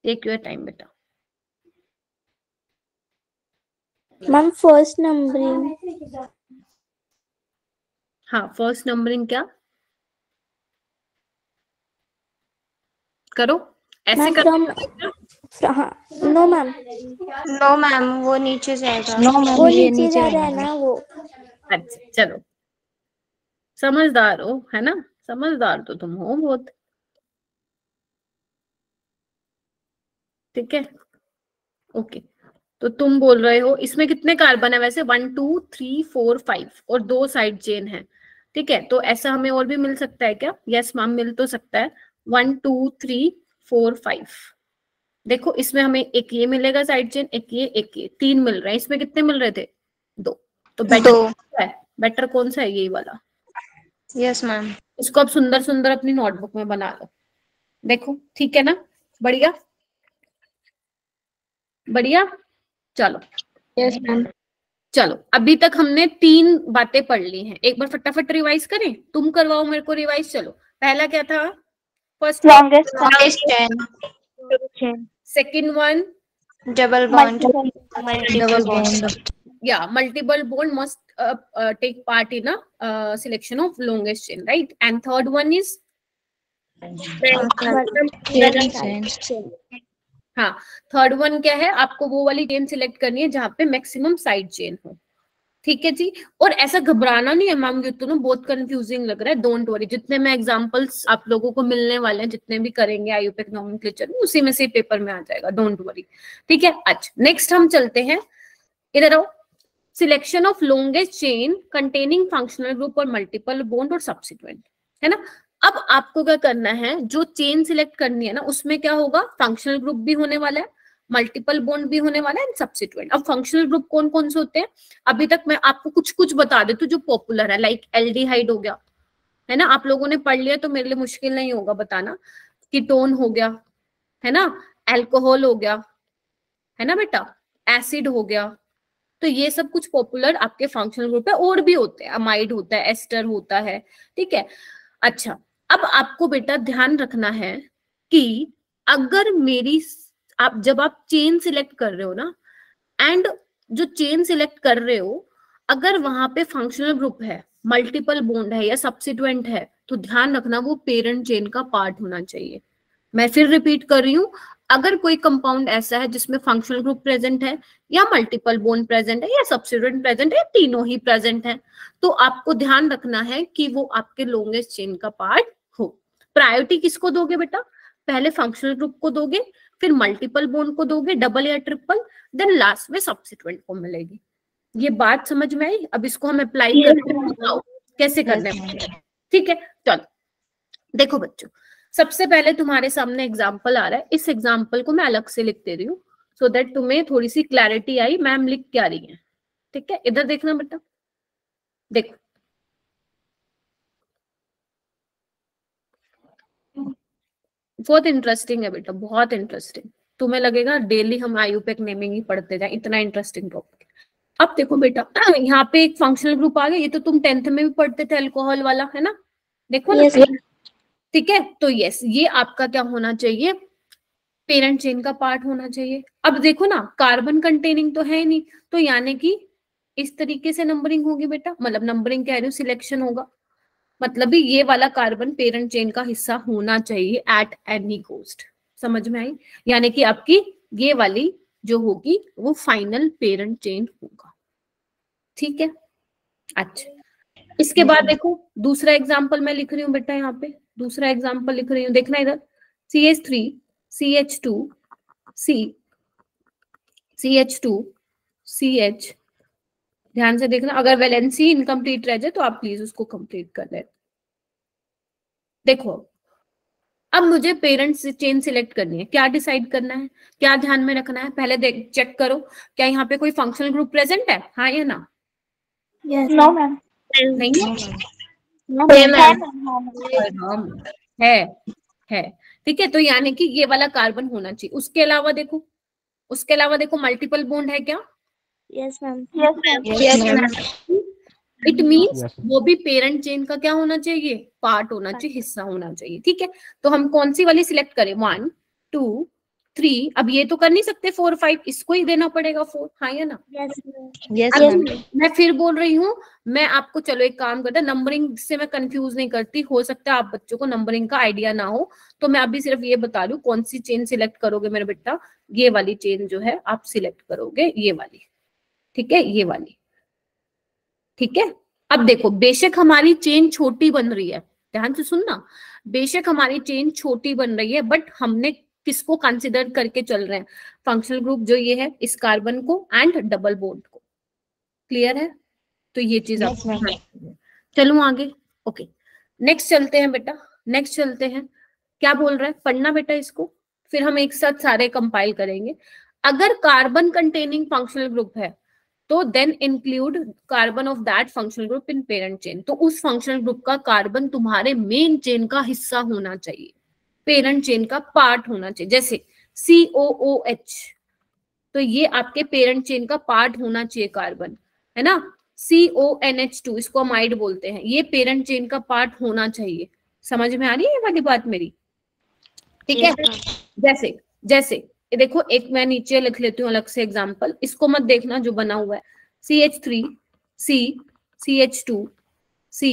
Take your time बेटा। Ma'am first numbering. हाँ फर्स्ट नंबरिंग क्या करो, ऐसे करो। नो मैम, नो मैम, वो नीचे जाएगा। नो मैम, वो नीचे जा रहा है ना वो। अच्छा चलो, समझदार हो है ना, समझदार तो तुम हो बहुत, ठीक है ओके। तो तुम बोल रहे हो इसमें कितने कार्बन है वैसे, 1 2 3 4 5 और 2 साइड चेन है, ठीक है। तो ऐसा हमें और भी मिल सकता है क्या, यस मैम मिल तो सकता है, 1 2 3 4 5। देखो इसमें हमें एक ये मिलेगा साइड चेन, एक ये 3 मिल रहे हैं, इसमें कितने मिल रहे थे, 2। तो बेटर कौन सा है, यही वाला। Yes ma'am. इसको अब सुंदर सुंदर अपनी नोटबुक में बना लो, देखो ठीक है ना, बढ़िया बढ़िया। चलो यस मैम। चलो अभी तक हमने 3 बातें पढ़ ली हैं, एक बार फटाफट रिवाइज करें, तुम करवाओ मेरे को रिवाइज। चलो पहला क्या था, first longest chain, second one double bond, yeah, multiple bond must take part in a selection of longest chain, right? And third one is हाँ, थर्ड वन क्या है, आपको वो वाली चेन सिलेक्ट करनी है जहां पे मैक्सिमम साइड चेन हो, ठीक है जी। और ऐसा घबराना नहीं है मैम, ये तो ना बहुत कंफ्यूजिंग लग रहा है, डोंट वरी, जितने में एग्जांपल्स आप लोगों को मिलने वाले हैं, जितने भी करेंगे आईयूपीएसी नोमेनक्लेचर में, उसी में से पेपर में आ जाएगा, डोंट वरी, ठीक है। अच्छा नेक्स्ट हम चलते हैं, इधर आओ, selection of longest chain containing functional group और मल्टीपल बॉन्ड और सब्सिट्यूएंट, है ना। अब आपको क्या करना है, जो चेन सिलेक्ट करनी है ना, उसमें क्या होगा, फंक्शनल ग्रुप भी होने वाला है, मल्टीपल बॉन्ड भी होने वाला है एंड सब्सिट्यूएंट। अब फंक्शनल ग्रुप कौन कौन से होते हैं, अभी तक मैं आपको कुछ कुछ बता देती हूँ जो पॉपुलर है, लाइक एल्डिहाइड हो गया, है ना, आप लोगों ने पढ़ लिया तो मेरे लिए मुश्किल नहीं होगा बताना। कीटोन हो गया, है ना, अल्कोहल हो गया, है ना बेटा, एसिड हो गया। तो ये सब कुछ पॉपुलर आपके फंक्शनल ग्रुप है, और भी होते हैं, अमाइड होता है, एस्टर होता है, ठीक है। अच्छा, अब आपको बेटा ध्यान रखना है कि अगर मेरी आप जब आप चेन सिलेक्ट कर रहे हो ना, एंड जो चेन सिलेक्ट कर रहे हो अगर वहां पे फंक्शनल ग्रुप है, मल्टीपल बॉन्ड है या सब्सिट्यूएंट है, तो ध्यान रखना वो पेरेंट चेन का पार्ट होना चाहिए। मैं फिर रिपीट कर रही हूँ, अगर कोई कंपाउंड ऐसा है जिसमें फंक्शनल ग्रुप प्रेजेंट है या मल्टीपल बॉन्ड प्रेजेंट है या सब्सिट्यूएंट प्रेजेंट है, तीनों ही प्रेजेंट है, तो आपको ध्यान रखना है कि वो आपके लॉन्गेस्ट चेन का पार्ट हो। प्रायोरिटी किसको दोगे बेटा? पहले फंक्शनल ग्रुप को दोगे, फिर मल्टीपल बॉन्ड को दोगे, डबल या ट्रिपल, देन लास्ट में सब्सिट्यूएंट को मिलेगी। ये बात समझ में आई? अब इसको हम अप्लाई करते हैं, बताओ कैसे करना है। ठीक है, चलो देखो बच्चों, सबसे पहले तुम्हारे सामने एग्जाम्पल आ रहा है, इस एग्जाम्पल को मैं अलग से लिख दे रही हूँ सो दैट तुम्हें थोड़ी सी क्लैरिटी आई मैम लिख क्या रही है। ठीक है, इधर देखना बेटा, देखो बहुत इंटरेस्टिंग है बेटा, बहुत इंटरेस्टिंग। तुम्हें लगेगा डेली हम आयुपेक नेमिंग ही पढ़ते जाए, इतना इंटरेस्टिंग टॉपिक। अब देखो बेटा, यहाँ पे एक फंक्शनल ग्रुप आ गया, ये तो तुम 10th में भी पढ़ते थे, अल्कोहल वाला, है ना, देखो ना। ठीक है, तो यस, ये आपका क्या होना चाहिए, पेरेंट चेन का पार्ट होना चाहिए। अब देखो ना, कार्बन कंटेनिंग तो है नहीं, तो यानी कि इस तरीके से नंबरिंग होगी बेटा, मतलब नंबरिंग कह रही हूँ, सिलेक्शन होगा, मतलब भी ये वाला कार्बन पेरेंट चेन का हिस्सा होना चाहिए एट एनी कॉस्ट। समझ में आई? यानी कि आपकी ये वाली जो होगी वो फाइनल पेरेंट चेन होगा। ठीक है, अच्छा, इसके बाद देखो दूसरा एग्जांपल मैं लिख रही हूँ बेटा, यहाँ पे दूसरा एग्जांपल लिख रही हूँ, देखना इधर, CH3 CH2 C CH2 CH, ध्यान से देखना, अगर वैलेंसी इनकम्प्लीट रह जाए तो आप प्लीज उसको कंप्लीट कर लें। देखो अब मुझे पेरेंट्स चेन सिलेक्ट करनी है, क्या डिसाइड करना है, क्या ध्यान में रखना है, पहले देख चेक करो क्या यहाँ पे कोई फंक्शनल ग्रुप प्रेजेंट है, हाँ या ना? नो मैम, नहीं है, ठीक है, तो यानी कि ये वाला कार्बन होना चाहिए। उसके अलावा देखो, उसके अलावा देखो मल्टीपल बॉन्ड है क्या? यस मैम, इट मीन्स वो भी पेरेंट चेन का क्या होना चाहिए, पार्ट होना चाहिए, हिस्सा होना चाहिए। ठीक है, तो हम कौन सी वाली सिलेक्ट करें, 1 2 3, अब ये तो कर नहीं सकते 4 5, इसको ही देना पड़ेगा 4, हाँ या ना? यस मैं फिर बोल रही हूँ, मैं आपको, चलो एक काम करते हैं, नंबरिंग से मैं कंफ्यूज नहीं करती, हो सकता है आप बच्चों को नंबरिंग का आइडिया ना हो, तो मैं अभी सिर्फ ये बता रही हूँ कौन सी चेन सिलेक्ट करोगे मेरे बेटा, ये वाली चेन जो है आप सिलेक्ट करोगे, ये वाली, ठीक है, ये वाली, ठीक है। अब देखो, बेशक हमारी चेन छोटी बन रही है, ध्यान से सुनना, बेशक हमारी चेन छोटी बन रही है, बट हमने किसको कंसिडर करके चल रहे हैं, फंक्शनल ग्रुप जो ये है, इस कार्बन को एंड डबल बॉन्ड को। क्लियर है? तो ये चीज आप चलो आगे, ओके, नेक्स्ट चलते हैं बेटा, नेक्स्ट चलते हैं, क्या बोल रहा है, पढ़ना बेटा इसको, फिर हम एक साथ सारे कंपाइल करेंगे। अगर कार्बन कंटेनिंग फंक्शनल ग्रुप है तो then include carbon of that functional group in parent chain, तो उस फंक्शनल ग्रुप का कार्बन तुम्हारे मेन चेन का हिस्सा होना चाहिए, पेरेंट चेन का पार्ट होना चाहिए। जैसे COOH, तो ये आपके पेरेंट चेन का पार्ट होना चाहिए कार्बन, है ना। CONH2, इसको अमाइड बोलते हैं, ये पेरेंट चेन का पार्ट होना चाहिए। समझ में आ रही है ये वाली बात मेरी? ठीक है, जैसे जैसे ये देखो, एक मैं नीचे लिख लेती हूँ अलग से एग्जांपल, इसको मत देखना जो बना हुआ है, CH3 C CH2 C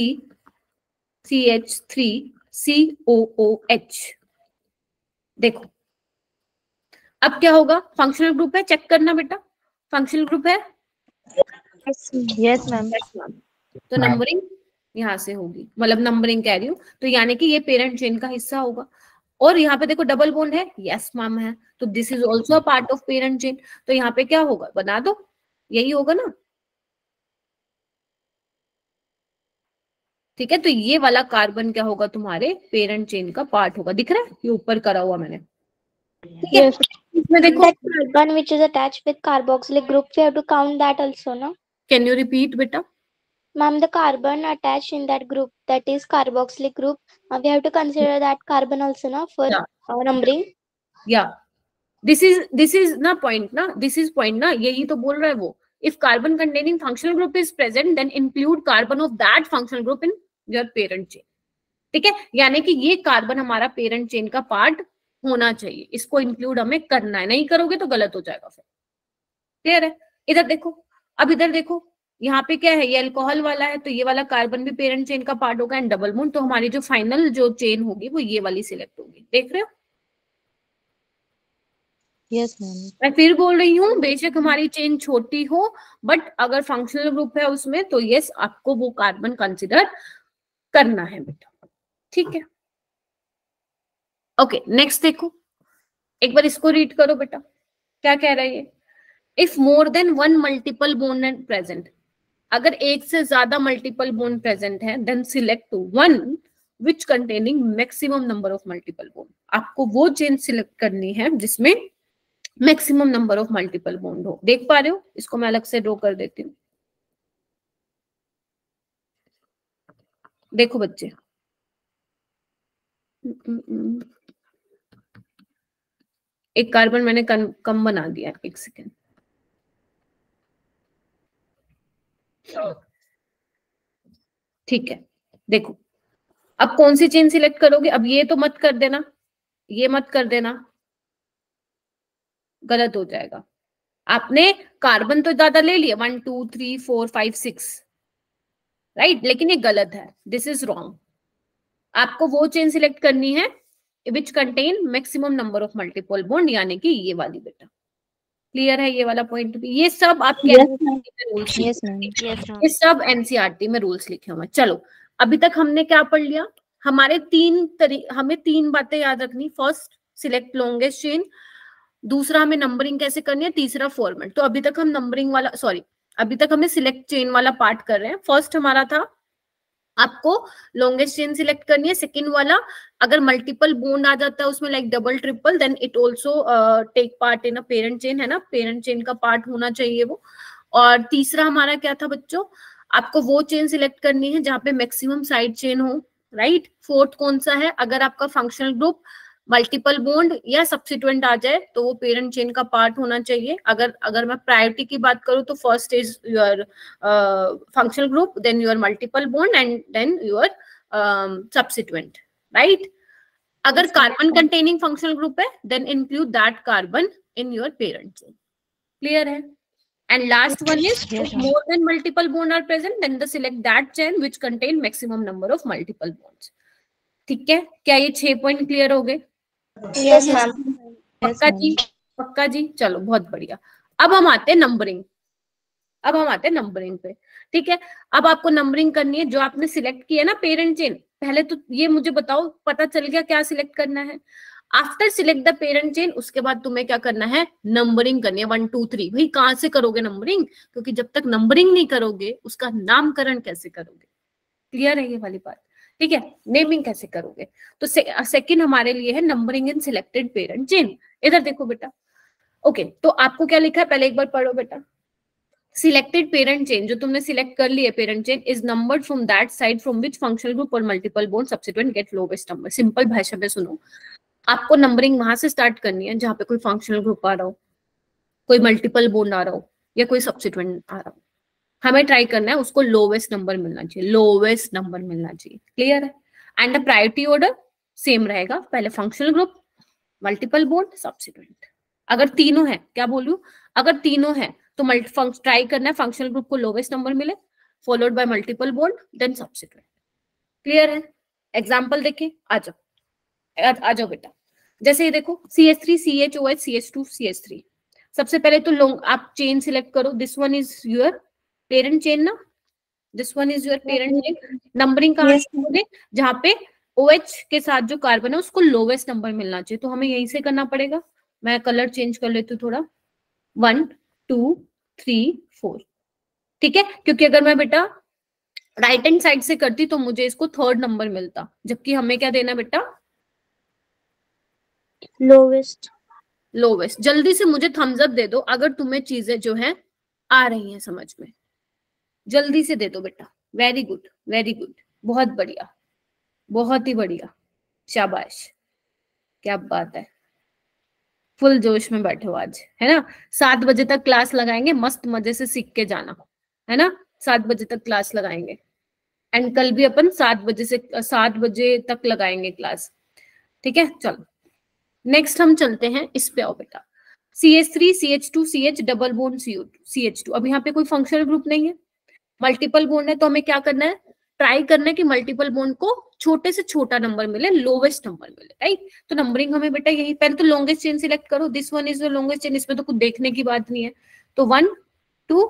CH3 COOH। देखो अब क्या होगा, फंक्शनल ग्रुप है, चेक करना बेटा, फंक्शनल ग्रुप है, यस मैम, तो नंबरिंग यहाँ से होगी, मतलब नंबरिंग कह रही हूँ, तो यानी कि ये पेरेंट चेन का हिस्सा होगा। और यहाँ पे देखो डबल बॉन्ड है, यस मैम है, तो this is also a part of parent chain, तो यहाँ पे क्या होगा, बना दो, यही होगा ना। ठीक है, तो ये वाला कार्बन क्या होगा, तुम्हारे पेरेंट चेन का पार्ट होगा, दिख रहा है, ये ऊपर करा हुआ मैंने। ठीक है, इसमें देखो carbon which is attached with carboxylic group, we have to count that also, no? Can you repeat बेटा? Ma'am, the carbon attached in that group, that is carboxylic group, we have to consider that carbon also, na, for numbering. Yeah, this is ना point ना, this is point ना, यही तो बोल रहा है वो. If carbon containing functional group is present, then include carbon of that functional group in your parent chain. ठीक है, यानी कि ये कार्बन हमारा पेरेंट चेन का पार्ट होना चाहिए, इसको इंक्लूड हमें करना है, नहीं करोगे तो गलत हो जाएगा फिर. क्लियर है? इधर देखो, अब इधर देखो, यहाँ पे क्या है, ये अल्कोहल वाला है, तो ये वाला कार्बन भी पेरेंट चेन का पार्ट होगा एंड डबल बॉन्ड, तो हमारी जो फाइनल जो चेन होगी वो ये वाली सिलेक्ट होगी. देख रहे हो? Yes ma'am. मैं फिर बोल रही हूँ, बेशक हमारी चेन छोटी हो, बट अगर फंक्शनल ग्रुप है उसमें तो यस आपको वो कार्बन कंसिडर करना है बेटा. ठीक है, ओके. नेक्स्ट देखो, एक बार इसको रीड करो बेटा, क्या कह रहा है ये. If more than one multiple bond and present, अगर एक से ज्यादा मल्टीपल बॉन्ड प्रेजेंट है, then select one which containing maximum number of multiple bond. आपको वो चेन सिलेक्ट करनी है जिसमें maximum number of multiple bond हो. देख पा रहे हो? इसको मैं अलग से ड्रॉ कर देती हूँ. देखो बच्चे, एक कार्बन मैंने कम बना दिया, एक सेकेंड. ठीक है, देखो अब कौन सी चेन सिलेक्ट करोगे. अब ये तो मत कर देना, ये मत कर देना, गलत हो जाएगा. आपने कार्बन तो ज्यादा ले लिया, 1 2 3 4 5 6, राइट, लेकिन ये गलत है. This is wrong. आपको वो चेन सिलेक्ट करनी है which contain maximum number of multiple bond, यानी कि ये वाली बेटा. क्लियर है ये वाला पॉइंट भी? ये सब आपके रूल्स, ये सब एनसीईआरटी में रूल्स लिखे हुए हैं. चलो, अभी तक हमने क्या पढ़ लिया? हमारे हमें तीन बातें याद रखनी. First, select longest chain. दूसरा, हमें नंबरिंग कैसे करनी है. तीसरा, फॉर्मेट. तो अभी तक हम नंबरिंग वाला, सॉरी, अभी तक हमें सिलेक्ट चेन वाला पार्ट कर रहे हैं. फर्स्ट हमारा था आपको लॉन्गेस्ट चेन सिलेक्ट करनी है. सेकंड वाला, अगर मल्टीपल बॉन्ड आ जाता है उसमें like double triple, then it also take part in a parent chain, है ना, पेरेंट चेन का पार्ट होना चाहिए वो. और तीसरा हमारा क्या था बच्चों, आपको वो चेन सिलेक्ट करनी है जहां पे मैक्सिमम साइड चेन हो, राइट. फोर्थ कौन सा है, अगर आपका फंक्शनल ग्रुप मल्टीपल बॉन्ड या सब्सिट्यूएंट आ जाए तो वो पेरेंट चेन का पार्ट होना चाहिए. अगर मैं प्रायोरिटी की बात करूं तो first is your functional group, then your multiple bond and then your substituent, right. अगर कार्बन कंटेनिंग फंक्शनल ग्रुप है, then include that carbon in your parent chain. Clear है? And last one is, if more than multiple bonds are present, then the select that chain which contain maximum number of multiple bonds. ठीक है, क्या ये 6 पॉइंट क्लियर हो गए? Yes, ma'am. पक्का जी? पक्का जी, चलो बहुत बढ़िया. अब हम आते हैं नंबरिंग. पे. ठीक है, अब आपको नंबरिंग करनी है. जो आपने सिलेक्ट किया ना पेरेंट चेन, पहले तो ये मुझे बताओ, पता चल गया क्या सिलेक्ट करना है. After select the parent chain, उसके बाद तुम्हें क्या करना है, नंबरिंग करनी है 1 2 3. भाई कहां से करोगे नंबरिंग, क्योंकि जब तक नंबरिंग नहीं करोगे उसका नामकरण कैसे करोगे. क्लियर है ये वाली बात? ठीक है, नेमिंग कैसे करोगे. तो सेकंड हमारे लिए है नंबरिंग इन सिलेक्टेड पेरेंट चेन. इधर देखो बेटा, ओके, तो आपको क्या लिखा है पहले एक बार पढ़ो बेटा. सिलेक्टेड पेरेंट चेन, जो तुमने सिलेक्ट कर ली है parent chain, is numbered from that side from which functional group और multiple bond substituent get lowest number. Simple भाषा में सुनो, आपको नंबरिंग वहां से स्टार्ट करनी है जहां पे कोई फंक्शनल ग्रुप आ रहा हो, कोई मल्टीपल बॉन्ड आ रहा हो, या कोई सब्सिट्यूएंट आ रहा हो. हमें ट्राई करना है उसको लोवेस्ट नंबर मिलना चाहिए, लोवेस्ट नंबर मिलना चाहिए. क्लियर है? And the priority order same रहेगा, पहले functional group, multiple bond, substituent. अगर तीनों है, क्या बोलूं, अगर तीनों है तो ट्राई करना है फंक्शनल ग्रुप को लोवेस्ट नंबर मिले, followed by multiple bond, then substituent. Clear है? एग्जाम्पल देखें, आ जाओ बेटा. जैसे ये देखो, CH3 CHOH CH2 CH3. सबसे पहले तो आप चेन सिलेक्ट करो. This one is your parent chain ना, this one is your parent chain. Numbering कहां से, जहां पे OH के साथ जो कार्बन है उसको लोवेस्ट नंबर मिलना चाहिए, तो हमें यहीं से करना पड़ेगा. मैं कलर चेंज कर लेती हूँ थोड़ा. 1 2 3 4. ठीक है, क्योंकि अगर मैं बेटा राइट हैंड साइड से करती तो मुझे इसको थर्ड नंबर मिलता, जबकि हमें क्या देना बेटा, लोवेस्ट. जल्दी से मुझे थम्स अप दे दो अगर तुम्हें चीजें जो है आ रही हैं समझ में. जल्दी से दे दो बेटा. वेरी गुड, वेरी गुड, बहुत बढ़िया, बहुत ही बढ़िया, शाबाश, क्या बात है, फुल जोश में बैठे हो आज, है ना। 7 बजे तक क्लास लगाएंगे, मस्त मजे से सीख के जाना, है ना। 7 बजे तक क्लास लगाएंगे, एंड कल भी अपन 7 बजे से 7 बजे तक लगाएंगे क्लास, ठीक है। चलो नेक्स्ट हम चलते हैं इस पे, आओ बेटा। CH3 CH2 CH double bond CH2। अब यहाँ पे कोई फंक्शनल ग्रुप नहीं है, मल्टीपल बॉन्ड है, तो हमें क्या करना है, ट्राई करना है कि मल्टीपल बॉन्ड को छोटे से छोटा नंबर मिले, लोवेस्ट नंबर मिले, राइट। तो नंबरिंग हमें बेटा यही, पहले तो लॉन्गेस्ट चेन सिलेक्ट करो, this one is the longest chain, इसमें तो कुछ देखने की बात नहीं है। तो 1 2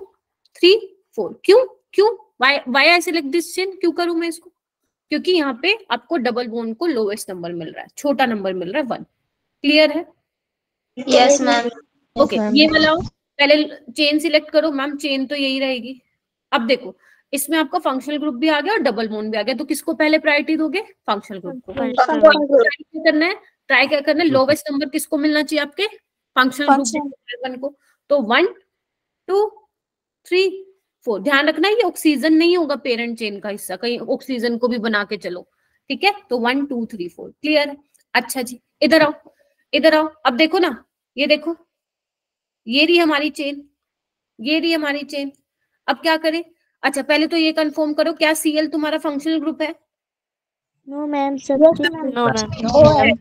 3 4, क्यों क्यों why I select this chain, क्यों करूं मैं इसको, क्योंकि यहाँ पे आपको डबल बॉन्ड को लोवेस्ट नंबर मिल रहा है, छोटा नंबर मिल रहा है 1। क्लियर है? Yes ma'am. ओके, ये वाला पहले चेन सिलेक्ट करो मैम, चेन तो यही रहेगी। अब देखो इसमें आपका फंक्शनल ग्रुप भी आ गया और डबल बॉन्ड भी आ गया, तो किसको पहले प्रायोरिटी दोगे, फंक्शनल ग्रुप को। ट्राई करना है, ट्राई क्या करना है, लोवेस्ट नंबर किसको मिलना चाहिए, आपके फंक्शनल ग्रुप को। तो 1 2 3 4, ध्यान रखना ये ऑक्सीजन नहीं होगा पेरेंट चेन का हिस्सा, कहीं ऑक्सीजन को भी बना के चलो, ठीक है। तो 1 2 3 4, क्लियर है? अच्छा जी, इधर आओ, इधर आओ, अब देखो ना, ये देखो, ये रही हमारी चेन, ये रही हमारी चेन। अब क्या करें, अच्छा पहले तो ये कंफर्म करो, क्या Cl तुम्हारा फंक्शनल ग्रुप है? No ma'am, no ma'am,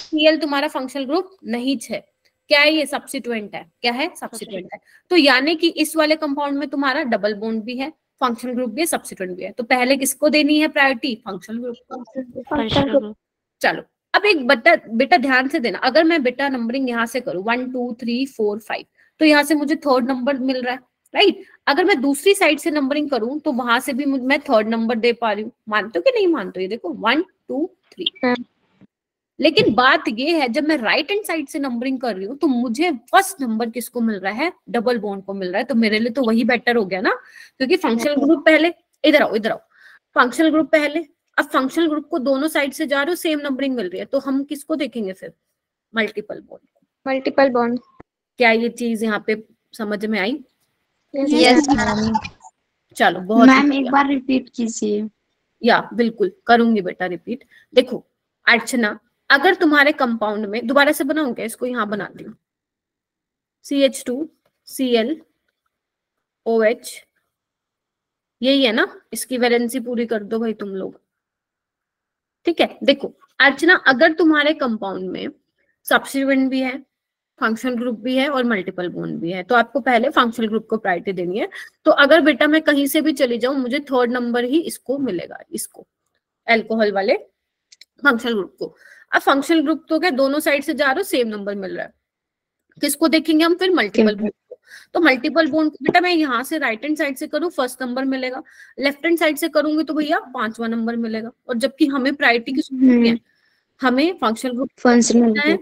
Cl तुम्हारा फंक्शनल ग्रुप नहीं है, क्या है ये, सब्स्टिट्यूएंट है, क्या है, सब्स्टिट्यूएंट है। तो यानी कि इस वाले कंपाउंड में तुम्हारा डबल बॉन्ड भी है, फंक्शनल ग्रुप भी है, सब्स्टिट्यूएंट भी है, तो पहले किसको देनी है प्रायोरिटी, फंक्शनल ग्रुप को। चलो अब एक बेटा ध्यान से देना, अगर मैं बेटा नंबरिंग यहाँ से करूँ 1 2 3 4 5, तो यहाँ से मुझे थर्ड नंबर मिल रहा है, राइट। अगर मैं दूसरी साइड से नंबरिंग करूं तो वहां से भी मैं थर्ड नंबर दे पा रही हूँ, मानते हो कि नहीं मानते हो? ये देखो 1 2 3। लेकिन बात ये है, जब मैं राइट हैंड साइड से नंबरिंग कर रही हूँ तो मुझे फर्स्ट नंबर किसको मिल रहा है, डबल बॉन्ड को मिल रहा है, तो मेरे लिए तो वही बेटर हो गया ना, क्योंकि फंक्शनल ग्रुप पहले, इधर आओ, इधर आओ, फंक्शनल ग्रुप पहले, अब फंक्शनल ग्रुप को दोनों साइड से जा रहे हो, सेम नंबरिंग मिल रही है, तो हम किसको देखेंगे फिर, मल्टीपल बॉन्ड। Multiple bond. क्या ये चीज यहाँ पे समझ में आई? Yes ma'am. चलो बहुत मैम एक बार रिपीट कीजिए। या बिल्कुल करूंगी बेटा रिपीट। देखो अर्चना, अगर तुम्हारे कंपाउंड में, दोबारा से बनाऊं क्या इसको, यहाँ बनाती हूँ, CH2 Cl OH, यही है ना, इसकी वैलेंसी पूरी कर दो भाई तुम लोग, ठीक है। देखो अर्चना, अगर तुम्हारे कंपाउंड में सब्स्टिट्यूएंट भी है, फंक्शनल ग्रुप भी है और मल्टीपल बॉन्ड भी है, तो आपको पहले फंक्शनल ग्रुप को प्रायोरिटी देनी है। तो अगर बेटा मैं कहीं से भी चली जाऊं, मुझे थर्ड नंबर ही इसको मिलेगा, इसको अल्कोहल वाले फंक्शनल ग्रुप को। अब फंक्शनल ग्रुप तो क्या दोनों साइड से जा रहे हो, सेम नंबर मिल रहा है, किसको देखेंगे हम फिर, मल्टीपल बॉन्ड को। तो मल्टीपल बॉन्ड बेटा मैं यहाँ से राइट हैंड साइड से करूँ फर्स्ट नंबर मिलेगा, लेफ्ट हैंड साइड से करूंगी तो भैया 5वां नंबर मिलेगा, और जबकि हमें प्रायोरिटी किसको है, हमें फंक्शनल ग्रुप है,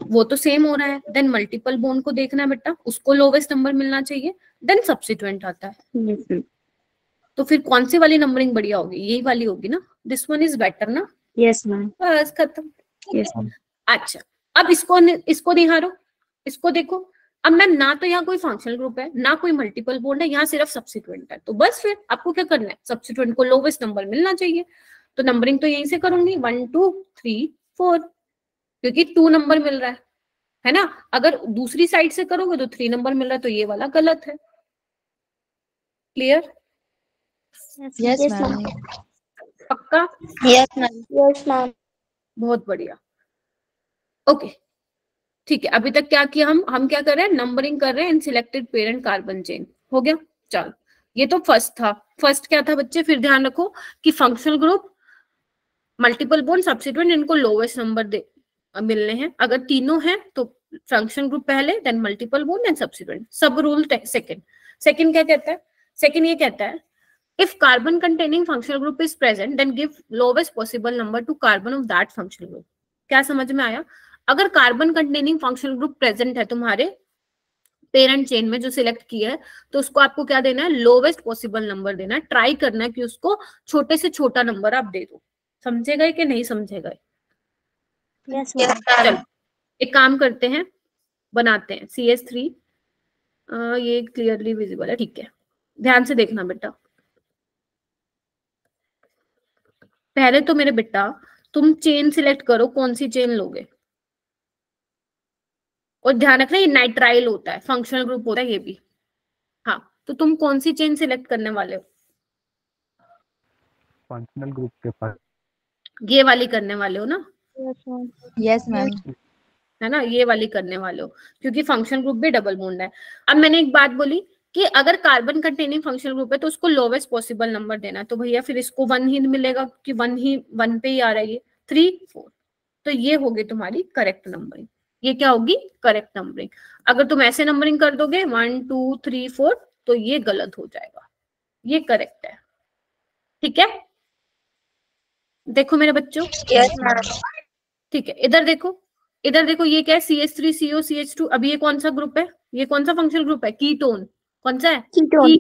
वो तो सेम हो रहा है। देन मल्टीपल बॉन्ड को देखना है बेटा, उसको लोवेस्ट नंबर मिलना चाहिए, देन सब्स्टिट्यूएंट आता है। तो फिर कौन सी वाली नंबरिंग बढ़िया होगी, यही वाली होगी ना, दिस वन इज बेटर ना। Yes ma'am. बस खत्म। Yes ma'am. अच्छा अब इसको निहारो, इसको देखो, अब मैम ना तो यहाँ कोई फंक्शनल ग्रुप है, ना कोई मल्टीपल बॉन्ड है, यहाँ सिर्फ सब्स्टिट्यूएंट है, तो बस फिर आपको क्या करना है, सब्स्टिट्यूएंट को लोवेस्ट नंबर मिलना चाहिए। तो नंबरिंग तो यहीं से करूंगी 1 2 3 4, क्योंकि 2 नंबर मिल रहा है ना। अगर दूसरी साइड से करोगे तो 3 नंबर मिल रहा है, तो ये वाला गलत है। क्लियर? Yes ma'am. पक्का? Yes ma'am. Yes ma'am. बहुत बढ़िया, ओके ठीक है। अभी तक क्या किया हम क्या कर रहे हैं, नंबरिंग कर रहे हैं इन सिलेक्टेड पेरेंट कार्बन चेन, हो गया। चलो ये तो फर्स्ट था, फर्स्ट क्या था बच्चे, फिर ध्यान रखो कि functional group, multiple bond, substituent, इनको लोवेस्ट नंबर मिलने हैं। अगर तीनों हैं तो फंक्शनल ग्रुप पहले, then multiple bond, then substituent. Sub rule second क्या कहता है, सेकंड ये कहता है if carbon containing functional group is present then give lowest possible number to carbon of that functional group। क्या समझ में आया? अगर carbon containing functional group present है तुम्हारे पेरेंट चेन में जो सिलेक्ट किया है, तो उसको आपको क्या देना है, लोवेस्ट पॉसिबल नंबर देना है, ट्राई करना है कि उसको छोटे से छोटा नंबर आप दे दो। समझेगा कि नहीं समझेगा? यस चलो एक काम करते हैं, बनाते हैं CH3, ये क्लियरली विजिबल है, ठीक है, ध्यान से देखना बेटा। पहले तो मेरे बेटा तुम चेन सिलेक्ट करो, कौन सी चेन लोगे। और ध्यान रखना ये नाइट्राइल होता है, फंक्शनल ग्रुप होता है ये भी। हाँ, तो तुम कौन सी चेन सिलेक्ट करने वाले हो? फंक्शनल ग्रुप के पास ये वाली करने वाले हो ना? Yes ma'am. है ना, ये वाली करने वाले हो, क्योंकि फंक्शनल ग्रुप भी डबल बॉन्ड है। अब मैंने एक बात बोली कि अगर कार्बन कंटेनिंग फंक्शनल ग्रुप है तो उसको लोवेस्ट पॉसिबल नंबर देना, तो भैया फिर इसको 1 ही मिलेगा कि 1 पे ही आ रहा है ये 3 4। तो ये होगी तुम्हारी करेक्ट नंबरिंग, ये क्या होगी? Correct numbering. अगर तुम ऐसे नंबरिंग कर दोगे 1 2 3 4 तो ये गलत हो जाएगा, ये करेक्ट है। ठीक है, देखो मेरे बच्चों। Yes ma'am. ठीक है, इधर देखो, इधर देखो, ये क्या है? CH3 CO CH2। अब ये कौन सा ग्रुप है? ये कौन सा फंक्शनल ग्रुप है? कीटोन। कौन सा है? कीटोन।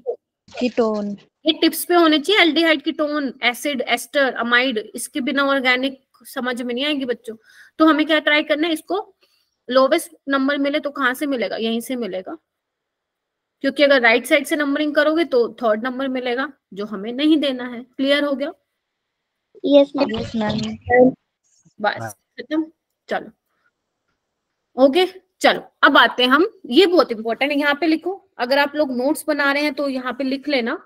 कीटोन। ये टिप्स पे होने चाहिए, aldehyde, ketone, acid, ester, amide. इसके बिना ऑर्गेनिक समझ में नहीं आएगी बच्चों। तो हमें क्या ट्राई करना है? इसको लोवेस्ट नंबर मिले तो कहाँ से मिलेगा? यहीं से मिलेगा, क्योंकि अगर राइट साइड से नंबरिंग करोगे तो 3rd नंबर मिलेगा, जो हमें नहीं देना है। क्लियर हो गया? Yes ma'am. Yes ma'am. बस खत्म। चलो ओके, चलो अब आते हैं हम, ये बहुत इंपॉर्टेंट है, यहाँ पे लिखो। अगर आप लोग नोट्स बना रहे हैं तो यहाँ पे लिख लेना,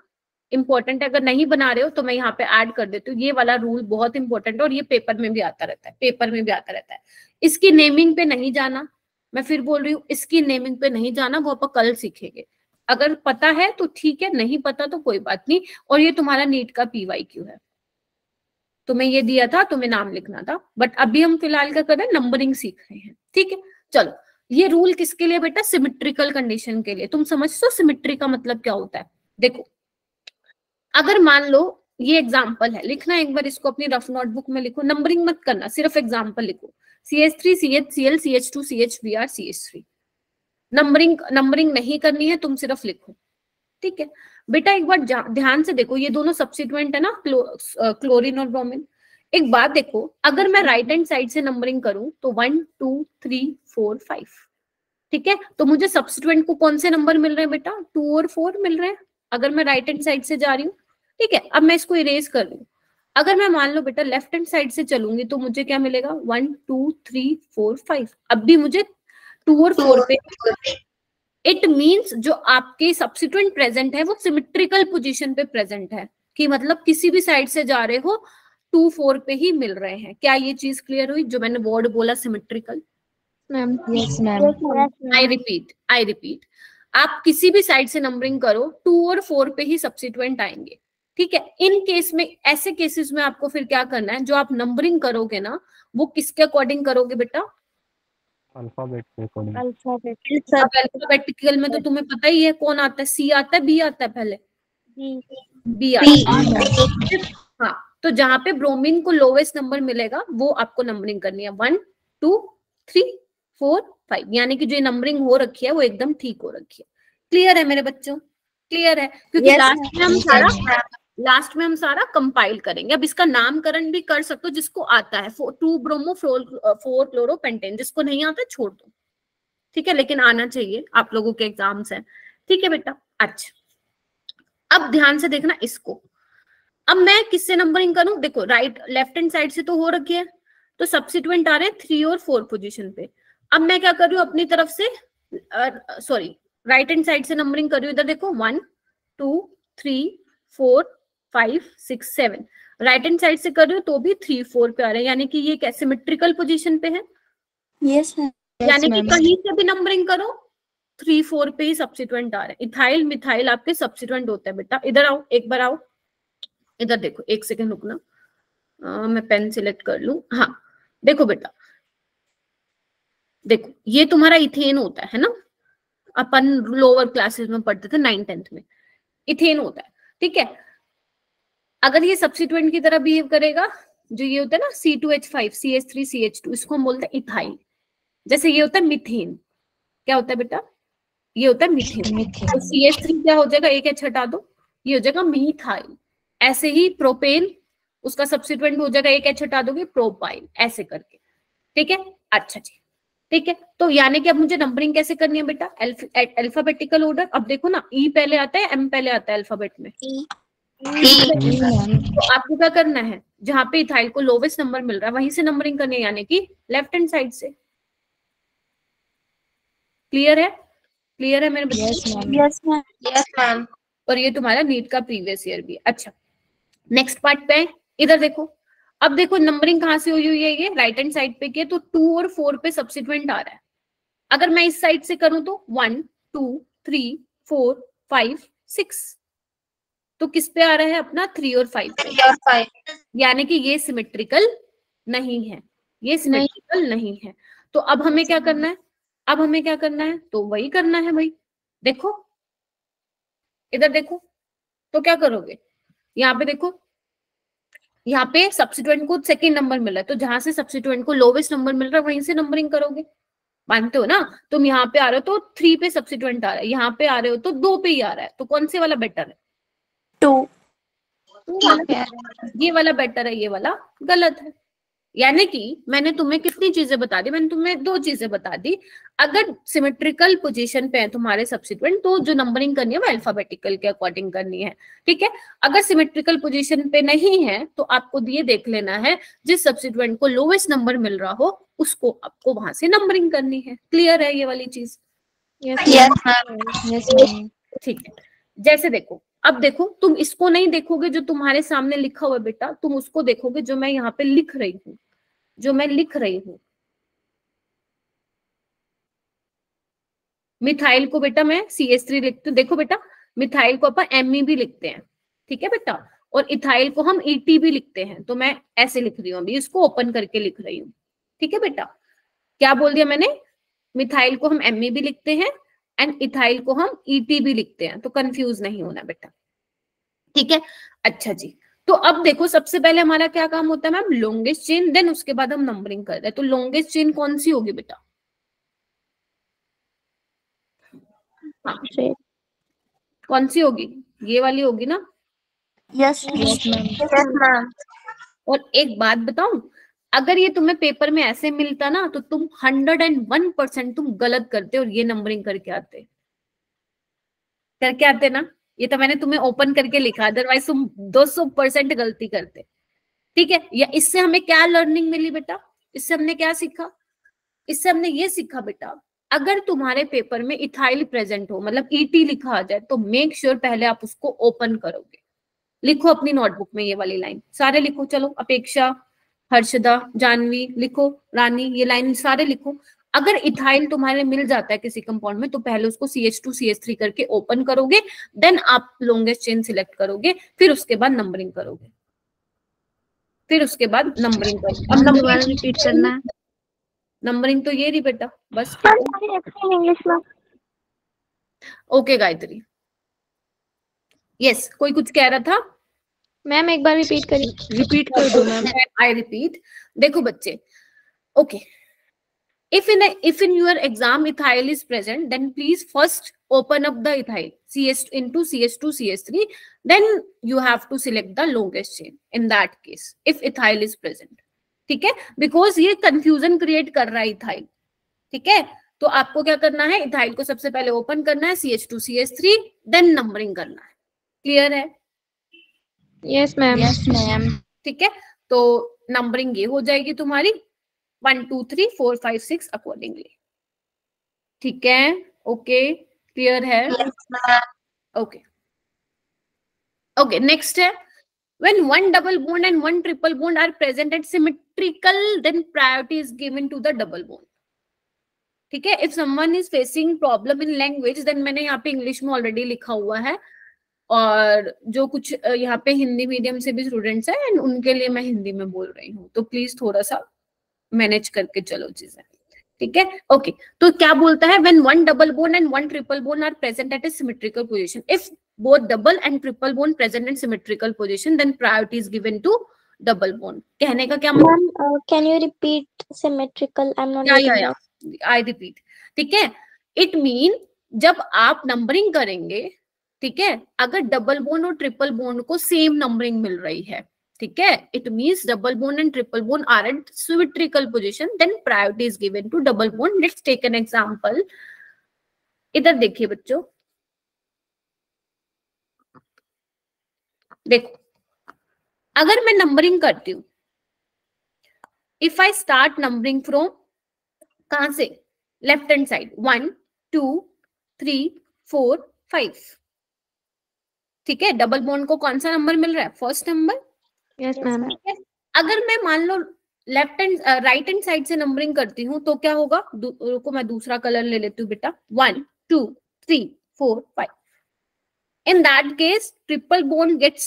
इंपॉर्टेंट है। अगर नहीं बना रहे हो तो मैं यहाँ पे ऐड कर देती हूँ। ये वाला रूल बहुत इंपॉर्टेंट है और ये पेपर में भी आता रहता है, पेपर में भी आता रहता है। इसकी नेमिंग पे नहीं जाना, मैं फिर बोल रही हूँ, इसकी नेमिंग पे नहीं जाना, वो अपन कल सीखेंगे। अगर पता है तो ठीक है, नहीं पता तो कोई बात नहीं। और ये तुम्हारा नीट का PYQ है, तुम्हें ये दिया था, तुम्हें नाम लिखना था, बट अभी हम फिलहाल क्या कर रहे हैं? नंबरिंग सीख रहे हैं। ठीक है, चलो। ये रूल किसके लिए बेटा? सिमेट्रिकल कंडीशन के लिए। तुम समझते हो सिमेट्री का मतलब क्या होता है? देखो, अगर मान लो ये एग्जाम्पल है, लिखना एक बार इसको अपनी रफ नोटबुक में लिखो, नंबरिंग मत करना, सिर्फ एग्जाम्पल लिखो। CH3 CHCl CH2 CHBr CH3। Numbering नहीं करनी है, तुम सिर्फ लिखो। ठीक है बेटा, एक बार ध्यान से देखो, ये दोनों सब्स्टिट्यूएंट है ना, क्लोरीन और ब्रोमीन। एक बात देखो, अगर मैं राइट हैंड साइड से नंबरिंग करूं तो 1 2 3 4 5। ठीक है, तो मुझे सब्स्टिट्यूएंट को कौन से नंबर मिल रहे हैं बेटा? 2 और 4 मिल रहे हैं, अगर मैं राइट हैंड साइड से जा रही हूँ। ठीक है, अब मैं इसको इरेज कर रही हूँ। अगर मैं मान लो बेटा लेफ्ट हैंड साइड से चलूंगी तो मुझे क्या मिलेगा? 1 2 3 4 5। अब भी मुझे 2 और 4 पे, इट मींस जो आपके सब्स्टिट्यूएंट प्रेजेंट है वो सिमेट्रिकल पोजीशन पे प्रेजेंट है, कि मतलब किसी भी साइड से जा रहे हो 2 4 पे ही मिल रहे हैं। क्या ये चीज क्लियर हुई जो मैंने वर्ड बोला symmetrical? Ma'am yes ma'am. I repeat, आप किसी भी साइड से नंबरिंग करो 2 और 4 पे ही सब्स्टिट्यूएंट आएंगे। ठीक है, इन केस में, ऐसे केसेस में आपको फिर क्या करना है? जो आप नंबरिंग करोगे ना, वो किसके अकॉर्डिंग करोगे बेटा? अल्फाबेट के अकॉर्डिंग। अल्फाबेटिकल में तो तुम्हें पता ही है कौन आता है, C आता है, B आता है? पहले B आता है। हाँ, तो जहां पे ब्रोमीन को लोवेस्ट नंबर मिलेगा वो आपको नंबरिंग करनी है, 1 2 3 4 5, यानी कि जो नंबरिंग हो रखी है वो एकदम ठीक हो रखी है। क्लियर है मेरे बच्चों? क्लियर है? क्योंकि लास्ट में हम सारा कंपाइल करेंगे। अब इसका नामकरण भी कर सकते हो जिसको आता है, 2 ब्रोमो 4 क्लोरोपेंटेन। जिसको नहीं आता छोड़ दो, ठीक है, लेकिन आना चाहिए, आप लोगों के एग्जाम्स हैं। ठीक है बेटा, अच्छा अब ध्यान से देखना इसको। अब मैं किससे नंबरिंग करूं? देखो राइट लेफ्ट हैंड साइड से तो हो रखी है, तो सब्स्टिट्यूएंट आ रहे हैं 3 और 4 पोजीशन पे। अब मैं क्या कर रही हूँ? अपनी तरफ से सॉरी राइट हैंड साइड से नंबरिंग कर रही हूँ। इधर देखो 1 2 3 4 5 6 7। राइट हैंड साइड से कर रही हूँ तो भी 3 4 पे आ रहे हैं, यानी कि ये क्या सिमेट्रिकल पोजीशन पे है? Yes ma'am. यानी कि कहीं से भी नंबरिंग करो 3 4 पे ही सब्स्टिट्यूएंट आ रहे हैं। इथाइल मिथाइल आपके सब्स्टिट्यूएंट होते हैं बेटा। इधर आओ, एक बार आओ, इधर देखो, एक सेकेंड रुकना, मैं पेन सिलेक्ट कर लूं। हाँ देखो बेटा, देखो ये तुम्हारा इथेन होता है ना, अपन लोअर क्लासेस में पढ़ते थे 9th 10th में, इथेन होता है। ठीक है, अगर ये सब्स्टिट्यूएंट की तरह बिहेव करेगा, जो ये होता है ना C2H5 CH3 CH2, इसको हम बोलते हैं इथाइल। जैसे ये होता है मीथेन, क्या होता है बेटा? ये होता है मीथेन। तो CH3 क्या हो जाएगा? एक H हटा दो, ये हो जाएगा मीथाइल। ऐसे ही प्रोपेन, उसका सब्स्टिट्यूएंट हो जाएगा, एक H हटा दोगे, प्रोपाइल, ऐसे करके। ठीक है, अच्छा जी, ठीक है। तो यानी कि अब मुझे नंबरिंग कैसे करनी है बेटा? Alphabetical order. अब देखो ना, E पहले आता है M पहले आता है अल्फाबेट में? तो आपको क्या करना है, जहां पे इथाइल को लोवेस्ट नंबर मिल रहा है वहीं से नंबरिंग करनी है, यानी कि लेफ्ट हैंड साइड से। क्लियर है? क्लियर है मेरे बच्चे? Yes ma'am. और ये तुम्हारा नीट का प्रीवियस ईयर भी है। अच्छा, नेक्स्ट पार्ट पे इधर देखो। अब देखो नंबरिंग कहाँ से हुई है, ये राइट हैंड साइड पे किया तो 2 और 4 पे सब्सिट्यूएंट आ रहा है। अगर मैं इस साइड से करूं तो 1 2 3 4 5 6, तो किस पे आ रहा है अपना 3 और 5 पे, यानी कि ये सिमेट्रिकल नहीं है, ये सिमेट्रिकल नहीं है। तो अब हमें क्या करना है, अब हमें क्या करना है, तो वही करना है भाई। देखो इधर देखो, तो क्या करोगे, यहाँ पे देखो, यहाँ पे सब्स्टिट्यूएंट को सेकंड नंबर मिला है, तो जहां से सब्स्टिट्यूएंट को लोवेस्ट नंबर मिल रहा है वहीं से नंबरिंग करोगे। मानते हो ना? तुम यहाँ पे आ रहे हो तो 3 पे सब्स्टिट्यूएंट आ रहा है, यहाँ पे आ रहे हो तो 2 पे ही आ रहा है, तो कौन से वाला बेटर है? 2 ये वाला बेटर है, ये वाला गलत है। यानी कि मैंने तुम्हें कितनी चीजें बता दी, मैंने तुम्हें 2 चीजें बता दी। अगर सिमेट्रिकल पोजीशन पे है तुम्हारे सब्सिट्यूएंट तो जो नंबरिंग करनी है वो अल्फाबेटिकल के अकॉर्डिंग करनी है, ठीक है। अगर सिमेट्रिकल पोजीशन पे नहीं है तो आपको ये देख लेना है जिस सब्सिट्यूएंट को लोवेस्ट नंबर मिल रहा हो उसको आपको वहां से नंबरिंग करनी है। क्लियर है ये वाली चीज? Yes ma'am. ठीक है। जैसे देखो, अब देखो तुम इसको नहीं देखोगे जो तुम्हारे सामने लिखा हुआ है बेटा, तुम उसको देखोगे जो मैं यहाँ पे लिख रही हूँ, जो मैं लिख रही हूँ। मिथाइल को बेटा मैं CH3 लिखती हूँ। देखो बेटा, मिथाइल को अपन Me भी लिखते हैं, ठीक है बेटा, और इथाइल को हम ET भी लिखते हैं। तो मैं ऐसे लिख रही हूँ, अभी इसको ओपन करके लिख रही हूँ, ठीक है बेटा। क्या बोल दिया मैंने? मिथाइल को हम Me भी लिखते हैं एंड इथाइल को हम ET भी लिखते हैं, तो कंफ्यूज नहीं होना बेटा, ठीक है। अच्छा जी, तो अब देखो सबसे पहले हमारा क्या काम होता है मैम? लॉन्गेस्ट चेन, देन उसके बाद हम नंबरिंग करते हैं। तो लॉन्गेस्ट चेन कौन सी होगी बेटा? हाँ, कौन सी होगी? ये वाली होगी ना? Yes ma'am. और एक बात बताऊं, अगर ये तुम्हें पेपर में ऐसे मिलता ना तो तुम 101% तुम गलत करते और ये नंबरिंग करके आते ना। ये तो मैंने तुम्हें ओपन करके लिखा, अदरवाइज तुम 200% गलती करते, ठीक है। या इससे हमें क्या लर्निंग मिली बेटा? इससे हमने क्या सीखा? इससे हमने ये सीखा बेटा, अगर तुम्हारे पेपर में इथाइल प्रेजेंट हो, मतलब ET लिखा आ जाए, तो मेक श्योर पहले आप उसको ओपन करोगे। लिखो अपनी नोटबुक में ये वाली लाइन, सारे लिखो। चलो, अपेक्षा, हर्षदा, जानवी लिखो, रानी, ये लाइन सारे लिखो। अगर इथाइल तुम्हारे मिल जाता है किसी कंपाउंड में तो पहले उसको CH2 CH3 करके ओपन करोगे, देन आप लॉन्गेस्ट चेन सिलेक्ट करोगे, फिर उसके बाद नंबरिंग करोगे, फिर उसके बाद नंबरिंग करोगे। अब नंबरिंग रिपीट करना। नंबरिंग तो ये रही बेटा, बस। ओके गायत्री, यस, कोई कुछ कह रहा था? मैम एक बार रिपीट कर दो मैम। I repeat. देखो बच्चे, okay, if in your exam ethyl is present, then please first open up the ethyl CH into CH2 CH3, then you have to select the longest chain in that case if ethyl is present, ठीक है। बिकॉज ये कंफ्यूजन क्रिएट कर रहा है इथाइल, ठीक है। तो आपको क्या करना है, इथाइल को सबसे पहले ओपन करना है, CH2 CH3, देन नंबरिंग करना है। क्लियर है? Yes ma'am. ठीक है, तो नंबरिंग ये हो जाएगी तुम्हारी 1 2 3 4 5 6 अकॉर्डिंगली, ठीक है। ओके, क्लियर है? ओके ओके, नेक्स्ट है, when one double bond and one triple bond are present at symmetrical, then priority is given to the double bond, ठीक है। if someone is facing problem in language, then मैंने यहाँ पे इंग्लिश में ऑलरेडी लिखा हुआ है, और जो कुछ यहाँ पे हिंदी मीडियम से भी स्टूडेंट्स हैं एंड उनके लिए मैं हिंदी में बोल रही हूँ, तो प्लीज थोड़ा सा मैनेज करके चलो चीजें, ठीक है। ओके, तो क्या बोलता है, when one double bond and one triple bond are present at a symmetrical position, if both double and triple bond present in symmetrical position, then priority is given to double bond। कहने का क्या मतलब? Can you repeat symmetrical? I'm not या I repeat, ठीक है। इट मीन जब आप नंबरिंग करेंगे, ठीक है, अगर डबल बोन और ट्रिपल बोन को सेम नंबरिंग मिल रही है, ठीक है, it means double bond and triple bond are at symmetrical position, then priority is given to double bond. Let's take an example. इधर देखिए बच्चों, देखो अगर मैं नंबरिंग करती हूं, if I start numbering from कहां से, लेफ्ट हैंड साइड, 1 2 3 4 5, ठीक है। डबल बॉन्ड को कौन सा नंबर मिल रहा है, फर्स्ट नंबर। Yes ma'am. अगर मैं मान लो left hand right hand side से नंबरिंग करती हूँ तो क्या होगा, रुको मैं दूसरा कलर ले लेती हूँ बेटा, 1 2 3 4 5। In that case, triple bond gets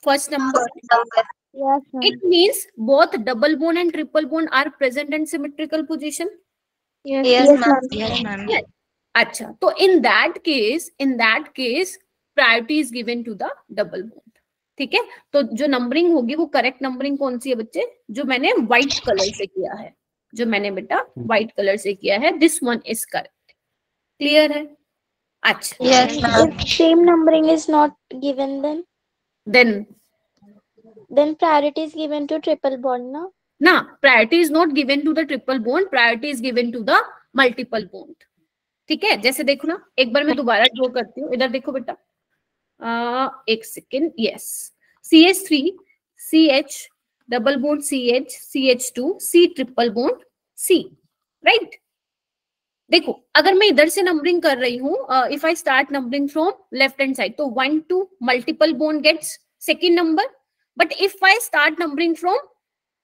first number. Yes, ma'am. It means both double bond and triple bond are present in symmetrical position. Yes, Yes, Yes, ma'am. ma'am. Yes, ma'am. Yes. अच्छा, तो in that case, priority is given to the double bond. ठीक है, तो जो नंबरिंग होगी वो करेक्ट नंबरिंग कौन सी है बच्चे, जो मैंने व्हाइट कलर से किया है, जो मैंने बेटा व्हाइट कलर से किया है, this one is correct. Clear है? अच्छा, Yes, ma'am. If same numbering is not given, then priority is given to triple bond, no? ना, priority is not given to the triple bond, priority is given to the multiple bond. ठीक है, जैसे देखो ना, एक बार मैं दोबारा ड्रॉ करती हूँ, इधर देखो बेटा, एक second, yes, CH3 CH double bond CH CH2 C triple bond C, right. देखो अगर मैं इधर से नंबरिंग कर रही हूँ, if I start numbering from left hand side, तो 1 2 multiple bond gets second number, but if I start numbering from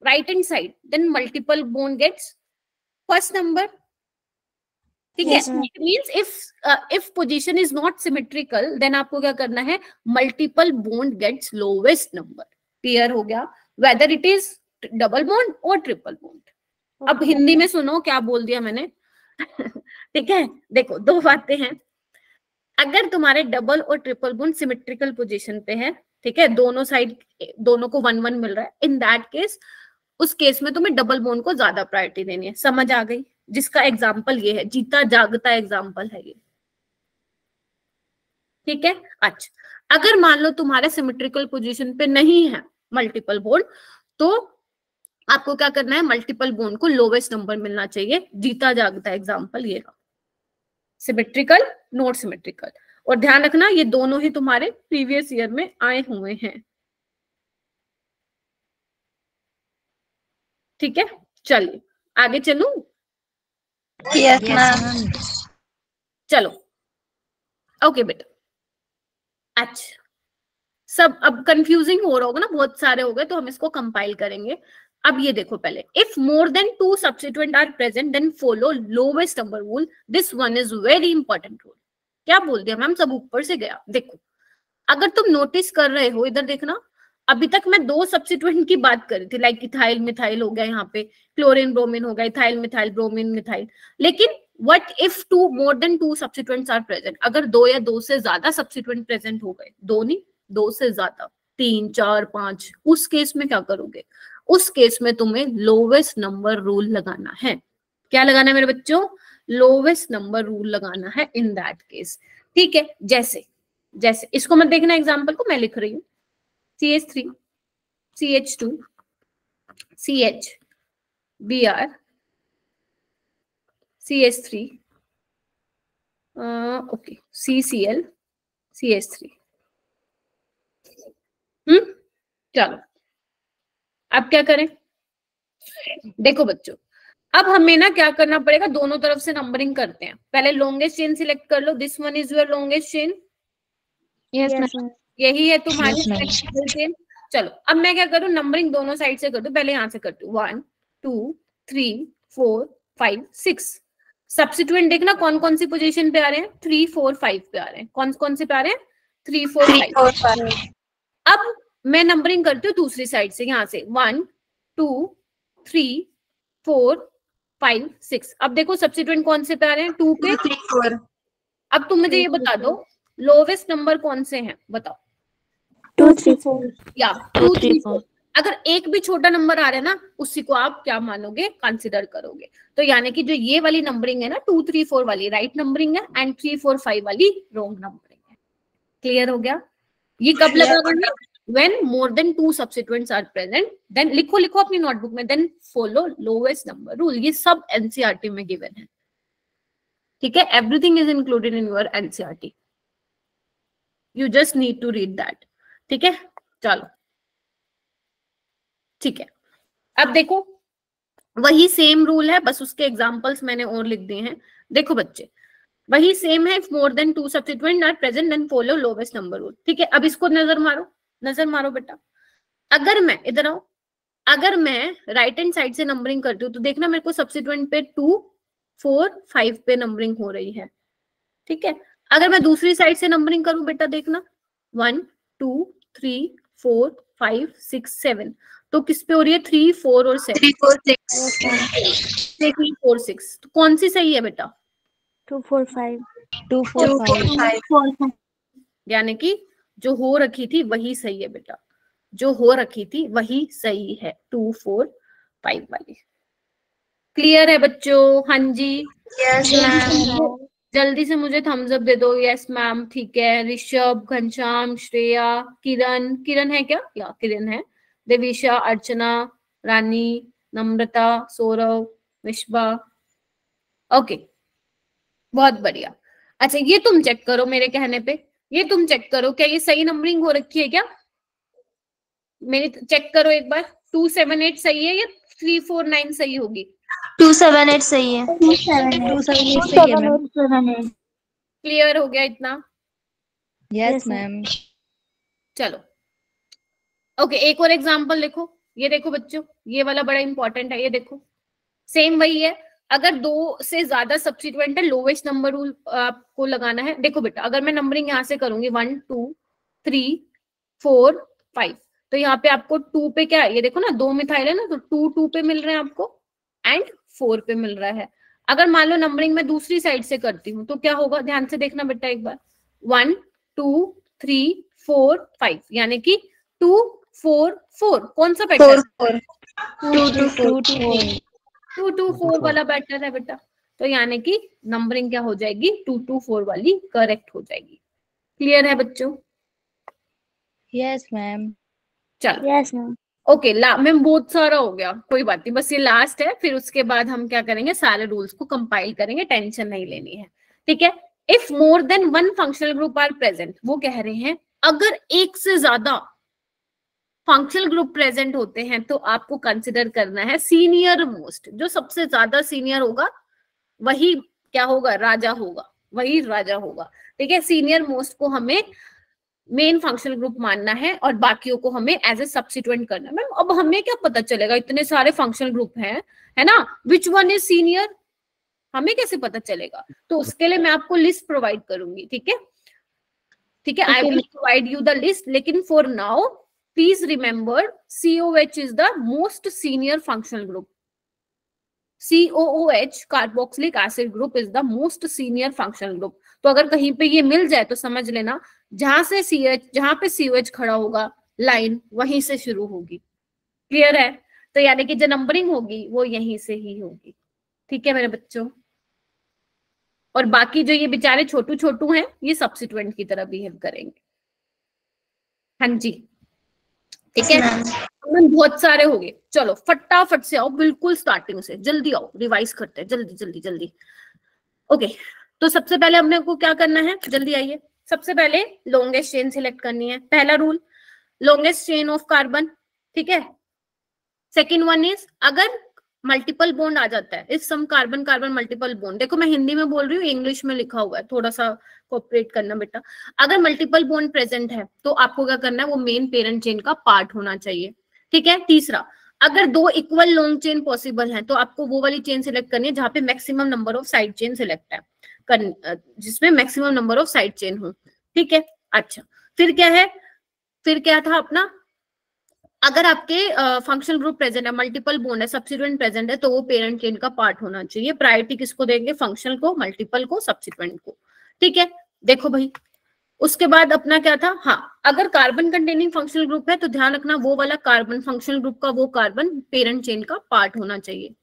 right hand side, then multiple bond gets first number. ठीक है, it means if position is not symmetrical, then आपको क्या करना है, multiple bond gets lowest number. Clear हो गया, whether it is double bond or triple bond. अब हिंदी में सुनो क्या बोल दिया मैंने। ठीक है, देखो दो बातें हैं, अगर तुम्हारे डबल और ट्रिपल बॉन्ड सिमेट्रिकल पोजीशन पे है, ठीक है, दोनों साइड दोनों को 1 1 मिल रहा है, इन दैट केस, उस केस में तुम्हें डबल बॉन्ड को ज्यादा प्रायोरिटी देनी है। समझ आ गई? जिसका एग्जाम्पल ये है, जीता जागता एग्जाम्पल है ये। ठीक है, अच्छा अगर मान लो तुम्हारे सिमेट्रिकल पोजीशन पे नहीं है मल्टीपल बॉन्ड, तो आपको क्या करना है, मल्टीपल बॉन्ड को लोवेस्ट नंबर मिलना चाहिए। जीता जागता एग्जाम्पल ये रहा, सिमेट्रिकल नॉट सिमेट्रिकल। और ध्यान रखना ये दोनों ही तुम्हारे प्रीवियस ईयर में आए हुए हैं। ठीक है, चलिए आगे चलूं। Yes, ma'am. चलो, ओके बेटा। अच्छा, सब अब कंफ्यूजिंग हो रहा होगा ना, बहुत सारे हो गए, तो हम इसको कंपाइल करेंगे। अब ये देखो पहले, if more than 2 substituent are present then follow lowest number rule. This one is very important rule. क्या बोल दिया मैम, सब ऊपर से गया। देखो अगर तुम नोटिस कर रहे हो, इधर देखना, अभी तक मैं 2 सब्स्टिट्यूएंट की बात कर रही थी, लाइक इथाइल मिथाइल हो गया, यहाँ पे क्लोरीन ब्रोमीन हो गया, इथाइल मिथाइल ब्रोमीन मिथाइल। लेकिन what if more than 2 substituents are present, अगर 2 या 2 से ज्यादा सब्स्टिट्यूएंट प्रेजेंट हो गए, 2 नहीं 2 से ज्यादा, 3 4 5, उस केस में क्या करोगे, उस केस में तुम्हें लोवेस्ट नंबर रूल लगाना है। क्या लगाना है मेरे बच्चों, लोवेस्ट नंबर रूल लगाना है इन दैट केस। ठीक है, जैसे जैसे इसको मत देखना, एग्जांपल को मैं लिख रही हूँ, CH3 CH2 CH Br CH3 okay CCl CH3। चलो अब क्या करें, देखो बच्चों, अब हमें ना क्या करना पड़ेगा, दोनों तरफ से नंबरिंग करते हैं। पहले लॉन्गेस्ट चेन सिलेक्ट कर लो, this one is your longest chain. Yes ma'am. यही है तुम्हारी चेन। चलो अब मैं क्या करूँ, नंबरिंग दोनों साइड से कर दूं। पहले यहाँ से करती हूँ, 1 2 3 4 5 6। सब्स्टिट्यूएंट देखना कौन कौन सी पोजीशन पे आ रहे हैं, 3 4 5 पे आ रहे हैं। कौन कौन से पे आ रहे हैं, 3 4 5। अब मैं नंबरिंग करती हूँ दूसरी साइड से, यहाँ से 1 2 3 4 5 6। अब देखो सब्स्टिट्यूएंट कौन से पे आ रहे हैं, 2 पे 3 4। अब तुम मुझे ये बता दो लोवेस्ट नंबर कौन से हैं, बताओ। 2 3 4 या 2 3 4। अगर एक भी छोटा नंबर आ रहा है ना, उसी को आप क्या मानोगे, कंसिडर करोगे। तो यानी कि जो ये वाली नंबरिंग है ना, 2 3 4 वाली राइट नंबरिंग है, एंड 3 4 5 वाली रॉन्ग नंबरिंग है। क्लियर हो गया? ये कब लगाओगे, when more than 2 substituents are present, then लिखो लिखो अपनी नोटबुक में, then follow lowest number rule। ये सब NCERT में given है। ठीक है, everything is included in your NCERT, you just need to read that। ठीक है, चलो ठीक है। अब देखो वही सेम रूल है, बस उसके एग्जांपल्स मैंने और लिख दिए हैं। देखो बच्चे वही सेम है, if more than 2 substituent are present then follow lowest number rule. ठीक है, अब इसको नजर मारो, नजर मारो बेटा। अगर मैं इधर आऊं, अगर मैं राइट हैंड साइड से नंबरिंग करती हूँ तो देखना मेरे को सब्स्टिट्यूएंट पे 2, 4, 5 पे नंबरिंग हो रही है। ठीक है, अगर मैं दूसरी साइड से नंबरिंग करूं बेटा देखना 1, 2, 3, 4, 5, 6, 7, तो किस पे हो रही है? 3, 4 और 7। 3, 4, 6 3, 4, 6, तो कौन सी सही है बेटा? 2, 4, 5 2, 4, 5 यानी कि जो हो रखी थी वही सही है बेटा, जो हो रखी थी वही सही है, 2, 4, 5 वाली। क्लियर है बच्चों? हाँ जी, यस मैम। जल्दी से मुझे थम्स अप दे दो। यस मैम, ठीक है। ऋषभ, घनश्याम, श्रेया, किरण, किरण है क्या? या किरण है। देविशा, अर्चना, रानी, नम्रता, सौरव, विश्वा, ओके बहुत बढ़िया। अच्छा ये तुम चेक करो मेरे कहने पे, ये तुम चेक करो क्या ये सही नंबरिंग हो रखी है क्या? मेरी चेक करो एक बार, 278 सही है या 349 सही होगी? 278 सही है। 278 सही है मैम। क्लियर हो गया इतना? Yes ma'am. चलो ओके, एक और एग्जांपल देखो। ये देखो बच्चों, ये वाला बड़ा इंपॉर्टेंट है। ये देखो सेम वही है, अगर 2 से ज्यादा सब्स्टिट्यूएंट है लोवेस्ट नंबर रूल आपको लगाना है। देखो बेटा अगर मैं नंबरिंग यहाँ से करूंगी 1, 2, 3, 4, 5, तो यहाँ पे आपको 2 पे क्या है? ये देखो ना 2 मिथाइल है ना, तो 2 2 पे मिल रहे हैं आपको एंड 4 पे मिल रहा है। अगर मान लो नंबरिंग में दूसरी साइड से करती हूँ तो क्या होगा? ध्यान से देखना बेटा एक बार, 1, 2, 3, 4, 5, यानी कि 2, 4, 4 कौन सा बेटर? 2, 2, 4 वाला बेटर है बेटा। तो यानी कि नंबरिंग क्या हो जाएगी? 2, 2, 4 वाली करेक्ट हो जाएगी। क्लियर है बच्चों? Yes ma'am. चलो यस मैम। ओके, मैम बहुत सारा हो गया, कोई बात नहीं, बस ये लास्ट है, फिर उसके बाद हम क्या करेंगे? सारे रूल्स को कंपाइल करेंगे, टेंशन नहीं लेनी है। ठीक है, if more than 1 functional group are present, वो कह रहे हैं अगर एक से ज्यादा फंक्शनल ग्रुप प्रेजेंट होते हैं तो आपको कंसिडर करना है सीनियर मोस्ट। जो सबसे ज्यादा सीनियर होगा वही क्या होगा? राजा होगा, वही राजा होगा। ठीक है, सीनियर मोस्ट को हमें मेन फंक्शनल ग्रुप मानना है और बाकियों को हमें एज ए सब्स्टिट्यूएंट करना है। मैम अब हमें क्या पता चलेगा? इतने सारे फंक्शनल ग्रुप हैं, है ना, विच वन इज सीनियर, हमें कैसे पता चलेगा? तो उसके लिए मैं आपको लिस्ट प्रोवाइड करूंगी। ठीक है, ठीक है, I will provide you the list, लेकिन for now please remember COH is the most senior functional group. COOH carboxylic acid group is the most senior functional group. तो अगर कहीं पे ये मिल जाए तो समझ लेना जहां से जहां पे COH खड़ा होगा लाइन वहीं से शुरू होगी। क्लियर है? तो यानी कि जो नंबरिंग होगी वो यहीं से ही होगी। ठीक है मेरे बच्चों, और बाकी जो ये बेचारे छोटू छोटू हैं ये सब्स्टिट्यूएंट की तरह बिहेव करेंगे। हाँ जी, ठीक है, बहुत सारे हो गए। चलो फटाफट से आओ, बिल्कुल स्टार्टिंग से जल्दी आओ, रिवाइज करते हैं जल्दी जल्दी जल्दी। ओके, तो सबसे पहले हमने को क्या करना है? जल्दी आइए। सबसे पहले लॉन्गेस्ट चेन सिलेक्ट करनी है। पहला rule longest chain of carbon. ठीक है, सेकेंड वन इज अगर मल्टीपल बॉन्ड आ जाता है, if some carbon carbon multiple bond. देखो मैं हिंदी में बोल रही हूँ, इंग्लिश में लिखा हुआ है, थोड़ा सा कोऑपरेट करना बेटा। अगर मल्टीपल बॉन्ड प्रेजेंट है तो आपको क्या करना है? वो मेन पेरेंट चेन का पार्ट होना चाहिए। ठीक है, तीसरा अगर 2 इक्वल लॉन्ग चेन पॉसिबल है तो आपको वो वाली चेन सिलेक्ट करनी है जहां पे maximum number of side chain select है, जिसमें maximum number of side chain हो। ठीक है, अच्छा फिर क्या है? फिर क्या था अपना? अगर आपके फंक्शनल ग्रुप प्रेजेंट है, मल्टीपल बॉन्ड है, सब्स्टिट्यूएंट प्रेजेंट है, तो वो पेरेंट चेन का पार्ट होना चाहिए। प्रायोरिटी किसको देंगे? फंक्शनल को, मल्टीपल को, सब्स्टिट्यूएंट को। ठीक है, देखो भाई उसके बाद अपना क्या था? हाँ, अगर कार्बन कंटेनिंग फंक्शनल ग्रुप है तो ध्यान रखना वो वाला कार्बन फंक्शनल ग्रुप का वो कार्बन पेरेंट चेन का पार्ट होना चाहिए।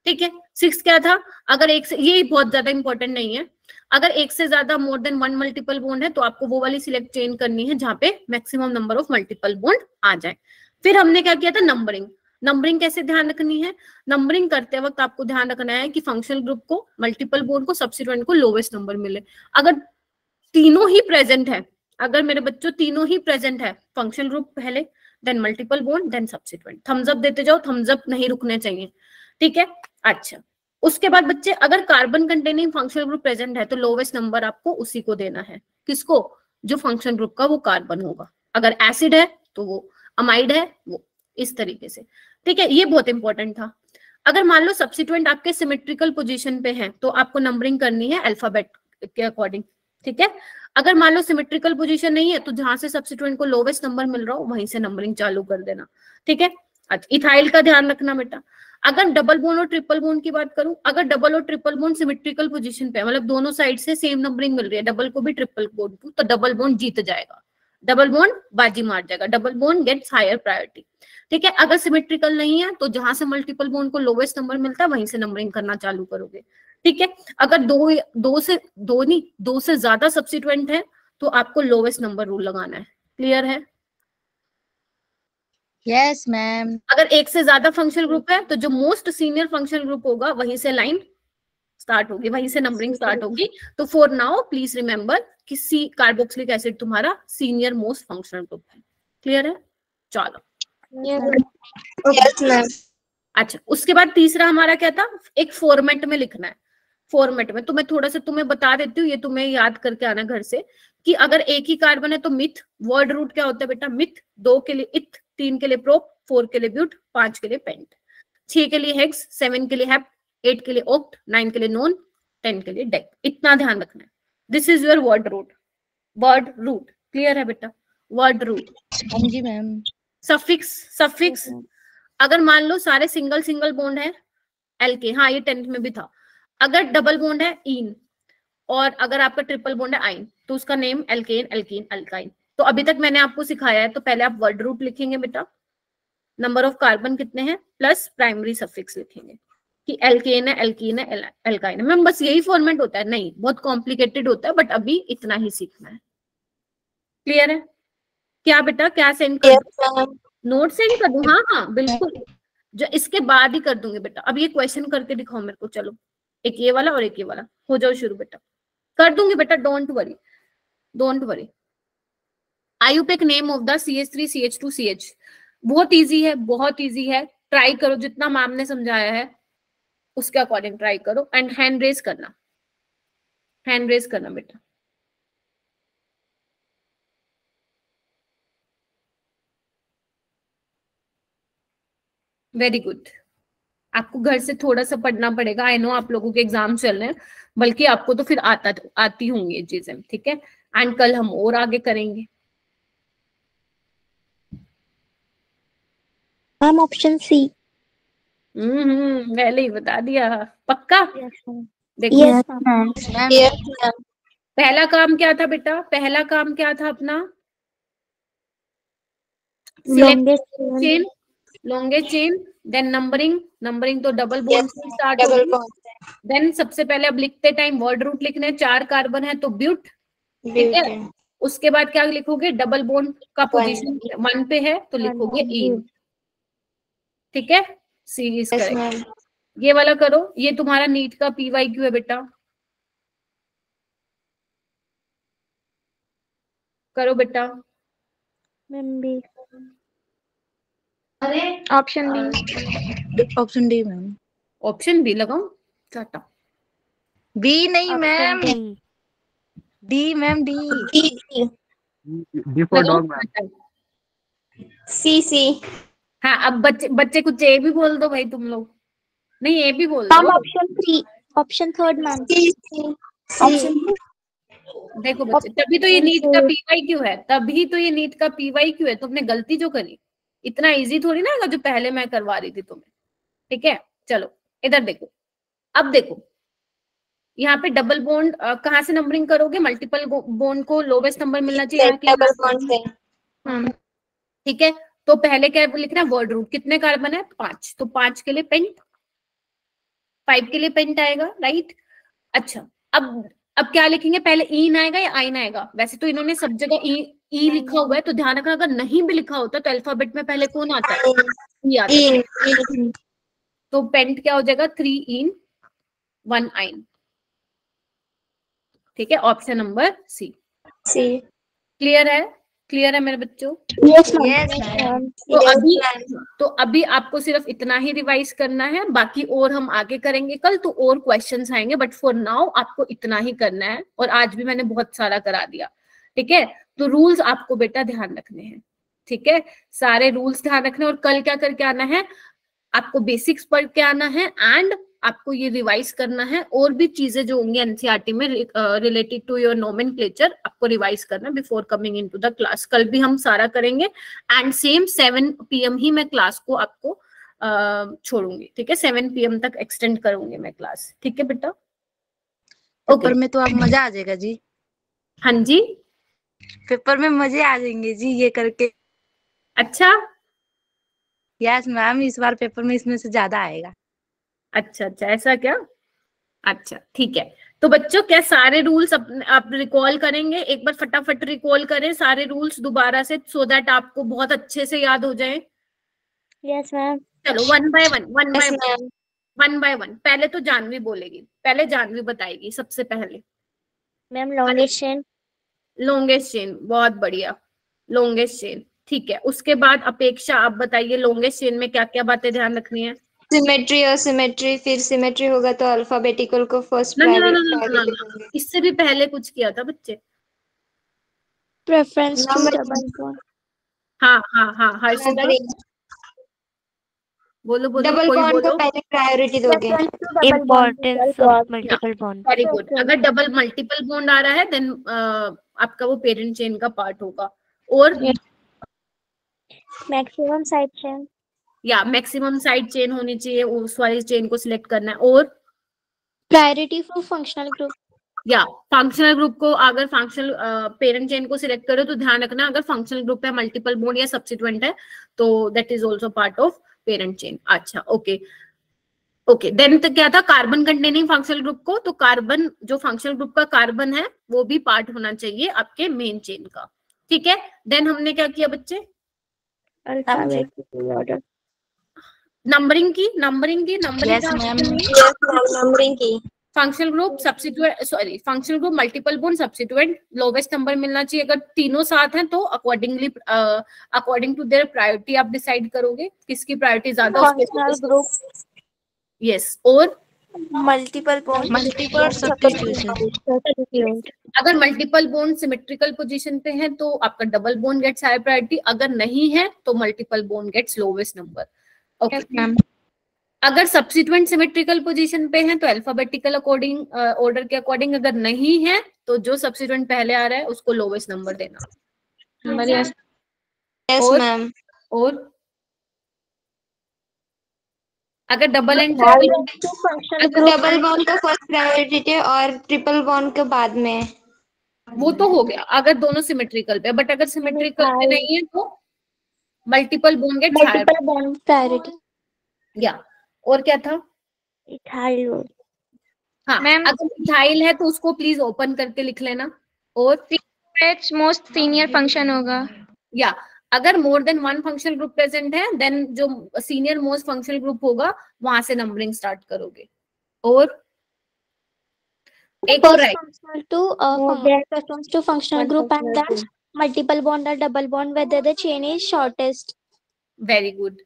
ठीक है, 6 क्या था? अगर एक से, ये बहुत ज्यादा इंपॉर्टेंट नहीं है, अगर एक से ज्यादा मोर देन 1 मल्टीपल बॉन्ड है तो आपको वो वाली सिलेक्ट चेन करनी है जहां पे maximum number of multiple bond आ जाए। फिर हमने क्या किया था? नंबरिंग। नंबरिंग कैसे ध्यान रखनी है? नंबरिंग करते वक्त आपको ध्यान रखना है कि फंक्शनल ग्रुप को, मल्टीपल बॉन्ड को, सब्स्टिट्यूएंट को लोवेस्ट नंबर मिले। अगर तीनों ही प्रेजेंट है अगर मेरे बच्चों तीनों ही प्रेजेंट है, फंक्शनल ग्रुप पहले, then multiple bond, then substituent. Thumbs up देते जाओ, थम्स अप नहीं रुकने चाहिए, ठीक है। अच्छा, उसके बाद बच्चे अगर carbon containing functional group present है तो लोवेस्ट नंबर आपको उसी को देना है। किसको? जो फंक्शनल ग्रुप का वो कार्बन होगा। अगर एसिड है तो वो, अमाइड है वो, इस तरीके से, ठीक है। ये बहुत इंपॉर्टेंट था। अगर मान लो सब्सिट्यूएंट आपके सिमेट्रिकल पोजीशन पे हैं तो आपको नंबरिंग करनी है अल्फाबेट के अकॉर्डिंग, ठीक है। अगर मान लो सिमेट्रिकल पोजीशन नहीं है तो जहां से सब्सिट्यूएंट को लोवेस्ट नंबर मिल रहा हो वहीं से नंबरिंग चालू कर देना, ठीक है। अच्छा, इथाइल का ध्यान रखना बेटा। अगर डबल बोन और ट्रिपल बोन की बात करूं, अगर डबल और ट्रिपल बोन सिमेट्रिकल पोजीशन पे, मतलब दोनों साइड से सेम नंबरिंग मिल रही है, डबल को भी ट्रिपल बोन को, तो डबल बोन जीत जाएगा, डबल बोन बाजी मार जाएगा, double bond gets higher priority, ठीक है। अगर सिमेट्रिकल नहीं है तो जहां से मल्टीपल बोन को लोवेस्ट नंबर मिलता है वहीं से नंबरिंग करना चालू करोगे, ठीक है। अगर दो से ज्यादा सब्सिट्यूएंट है तो आपको लोवेस्ट नंबर रूल लगाना है। क्लियर है? Yes ma'am. अगर एक से ज्यादा फंक्शनल ग्रुप है तो जो मोस्ट सीनियर फंक्शनल ग्रुप होगा वहीं से लाइन स्टार्ट होगी, वहीं से नंबरिंग स्टार्ट होगी। तो फॉर नाउ प्लीज रिमेंबर कि सी कार्बोक्सिलिक एसिड तुम्हारा सीनियर मोस्ट फंक्शनल ग्रुप है। क्लियर है? चलो, यस मैम। अच्छा, उसके बाद तीसरा हमारा क्या था? एक फॉर्मेट में लिखना है। फॉर्मेट में तो मैं थोड़ा सा तुम्हें बता देती हूँ, ये तुम्हें याद करके आना घर से, कि अगर एक ही कार्बन है तो मिथ, वर्ड रूट क्या होता है बेटा? मिथ। 2 के लिए इथ, 3 के लिए प्रोप, 4 के लिए ब्यूट, 5 के लिए पेंट, 6 के लिए हेक्स, 7 के लिए हेप्ट, 8 के लिए ऑक्ट, 9 के लिए नॉन, 10 के लिए डेक। इतना ध्यान रखना है। This is your word root. Word root clear है बेटा? Word root. जी मैम। सफिक्स, सफिक्स अगर मान लो सारे सिंगल सिंगल बॉन्ड है, एल्के, हाँ ये 10th में भी था। अगर डबल बॉन्ड है इन, और अगर आपका ट्रिपल बॉन्ड है आइन, तो उसका नेम एल्केन, एल्कीन, अल्काइन। तो अभी तक मैंने आपको सिखाया है, तो पहले आप वर्ड रूट लिखेंगे बेटा, नंबर ऑफ कार्बन कितने हैं, प्लस प्राइमरी सफिक्स लिखेंगे कि एल्केन है, एल्कीन है, एल्काइन है। मैम बस यही फॉर्मेट होता है? नहीं, बहुत कॉम्प्लिकेटेड होता है, बट अभी इतना ही सीखना है। क्लियर है? क्या बेटा, क्या सेंड कर दूं? नोट सेंड कर दूं? हाँ हाँ बिल्कुल, जो इसके बाद ही कर दूंगी बेटा। अब ये क्वेश्चन करके दिखाओ मेरे को, चलो एक ये वाला और एक ये वाला, हो जाओ शुरू बेटा। कर दूंगी बेटा, don't worry, don't worry. IUPAC name of the CH3CH2CH, बहुत इजी है, बहुत इजी है। ट्राई करो, जितना मैम ने समझाया है उसके अकॉर्डिंग ट्राई करो। एंड हैंड रेज करना, हैंड रेज करना बेटा। Very good. आपको घर से थोड़ा सा पढ़ना पड़ेगा। आई नो आप लोगों के एग्जाम चल रहे हैं, बल्कि आपको तो फिर आती होंगी ये चीजें, ठीक है। एंड कल हम और आगे करेंगे। Ma'am option C. पहले ही बता दिया, पक्का? देखो यस मैम। पहला काम क्या था बेटा? पहला काम क्या था अपना? Chain, longest chain, then numbering, numbering तो डबल बॉन्ड से स्टार्ट होगी। देन सबसे पहले अब लिखते टाइम वर्ड रूट लिखने, 4 कार्बन है तो ब्यूट, ठीक है। उसके बाद क्या लिखोगे? डबल बॉन्ड का पोजीशन 1 पे है तो लिखोगे इन, ठीक है। Series correct. ये वाला करो, ये तुम्हारा नीट का PYQ है बेटा, करो बेटा। Option D. Option D ma'am. Option B लगाऊं? टाटा। बी नहीं ma'am, D ma'am, D. D for dog ma'am. C. हाँ, अब बच्चे कुछ ए भी बोल दो भाई तुम लोग। नहीं, ए भी बोल दो। Option 3, option 3 ma'am. ऑप्शन देखो बच्चे, तभी तो ये नीट का PYQ है, तभी तो ये नीट का PYQ है। तुमने गलती जो करी, इतना इजी थोड़ी ना जो पहले मैं करवा रही थी तुम्हें, ठीक है। चलो इधर देखो, अब देखो यहाँ पे डबल बॉन्ड कहाँ से नंबरिंग करोगे? मल्टीपल बॉन्ड को लोवेस्ट नंबर मिलना चाहिए, ठीक है। तो पहले क्या लिखना है? Word root. कितने कार्बन है? 5, तो 5 के लिए पेंट, 5 के लिए पेंट आएगा, राइट। अच्छा, अब क्या लिखेंगे? पहले इन आएगा या आइन आएगा? वैसे तो इन्होंने सब जगह ई लिखा हुआ है, तो ध्यान रखना अगर नहीं भी लिखा होता तो अल्फाबेट में पहले कौन आता है? ई आता है। तो पेंट क्या हो जाएगा? 3 इन 1 आइन, ठीक है। Option number C. क्लियर है? क्लियर है मेरे बच्चों? Yes ma'am. तो अभी आपको सिर्फ इतना ही रिवाइज करना है, बाकी और हम आगे करेंगे कल, तो और क्वेश्चंस आएंगे, बट फॉर नाउ आपको इतना ही करना है। और आज भी मैंने बहुत सारा करा दिया, ठीक है? तो रूल्स आपको बेटा ध्यान रखने हैं, ठीक है? सारे रूल्स ध्यान रखने। और कल क्या करके आना है, आपको बेसिक्स पढ़ के आना है एंड आपको ये रिवाइज करना है। और भी चीजें जो होंगी एनसीईआरटी में रिलेटेड टू योर नोमेनक्लेचर आपको रिवाइज करना before coming into the class. कल भी हम सारा करेंगे एंड सेम 7 PM ही मैं क्लास को आपको छोड़ूंगी, ठीक है? 7 PM तक एक्सटेंड करूंगी मैं क्लास, ठीक है बेटा? पेपर में तो अब मजा आ जाएगा जी। हाँ जी, पेपर में मजे आ जाएंगे जी ये करके। अच्छा यस मैम, इस बार पेपर में इसमें से ज्यादा आएगा। अच्छा अच्छा, ऐसा क्या? अच्छा ठीक है। तो बच्चों क्या सारे रूल्स आप रिकॉल करेंगे? एक बार फटाफट रिकॉल करें सारे रूल्स दोबारा से, सो दैट आपको बहुत अच्छे से याद हो जाए। Yes ma'am. चलो वन बाय वन। पहले तो जानवी बोलेगी, पहले जानवी बताएगी सबसे पहले। Ma'am longest chain. Longest chain, बहुत बढ़िया, लॉन्गेस्ट चेन, ठीक है। उसके बाद अपेक्षा आप बताइए लॉन्गेस्ट चेन में क्या क्या बातें ध्यान रखनी है? सिमेट्री और सिमेट्री, फिर सिमेट्री होगा तो अल्फाबेटिकल को फर्स्ट ना, इससे भी पहले कुछ किया था बच्चे। Preference to double bond. हाँ हर्षिता बोलो डबल बॉन्ड को पहले प्रायोरिटी दोगे। Importance of multiple bond. Very good. अगर डबल मल्टीपल बॉन्ड आ रहा है देन आपका वो पेरेंट चेन का पार्ट होगा। और मैक्सिमम साइड चेन, या मैक्सिमम साइड चेन होनी चाहिए, उस वाली चेन को सिलेक्ट करना है। और प्रायोरिटी फॉर फंक्शनल ग्रुप, या फंक्शनल ग्रुप को अगर फंक्शनल पेरेंट चेन को सिलेक्ट करो तो ध्यान रखना अगर फंक्शनल ग्रुप है, मल्टीपल बॉन्ड या सब्स्टिट्यूएंट है तो that is also part of parent chain. अच्छा ओके देन तो क्या था, कार्बन कंटेनिंग फंक्शनल ग्रुप को, तो कार्बन जो फंक्शनल ग्रुप का कार्बन है वो भी पार्ट होना चाहिए आपके मेन चेन का, ठीक है? देन हमने क्या किया बच्चे? अल्फाबेटिकल ऑर्डर, नंबरिंग की functional group substituent, sorry functional group multiple bond substituent, lowest number मिलना चाहिए। अगर तीनों साथ हैं तो अकॉर्डिंग टू देयर प्रायोरिटी आप डिसाइड करोगे किसकी प्रायोरिटी ज्यादा। Functional group, yes. और मल्टीपल बॉन्ड, मल्टीपल सब्स्टिट्यूशन। अगर मल्टीपल बॉन्ड सिमेट्रिकल पोजीशन पे है तो आपका double bond gets high priority, अगर नहीं है तो multiple bond gets lowest number. Okay ma'am. अगर सब्स्टिट्यूएंट सिमेट्रिकल पोजीशन पे है तो अल्फाबेटिकल अकॉर्डिंग ऑर्डर के अकॉर्डिंग, अगर नहीं है तो जो सब्स्टिट्यूएंट पहले आ रहा है उसको लोवेस्ट नंबर देना। Yes ma'am. और अगर डबल एंड डबल बॉन्ड को फर्स्ट प्रायोरिटी है और ट्रिपल बॉन्ड के बाद में, वो तो हो गया अगर दोनों सिमेट्रिकल पे, बट अगर सिमेट्रिकल पे नहीं है तो multiple bond gets higher multiple bond priority. या और क्या था? इथाइल। हाँ अगर इथाइल है तो उसको प्लीज ओपन करके लिख लेना। और मोस्ट सीनियर फंक्शन होगा। या अगर मोर than one functional group present है देन जो सीनियर मोस्ट फंक्शनल ग्रुप होगा वहां से नंबरिंग स्टार्ट करोगे। और एक और to functional group and then multiple bond or double bond whether the chain is shortest। Very good.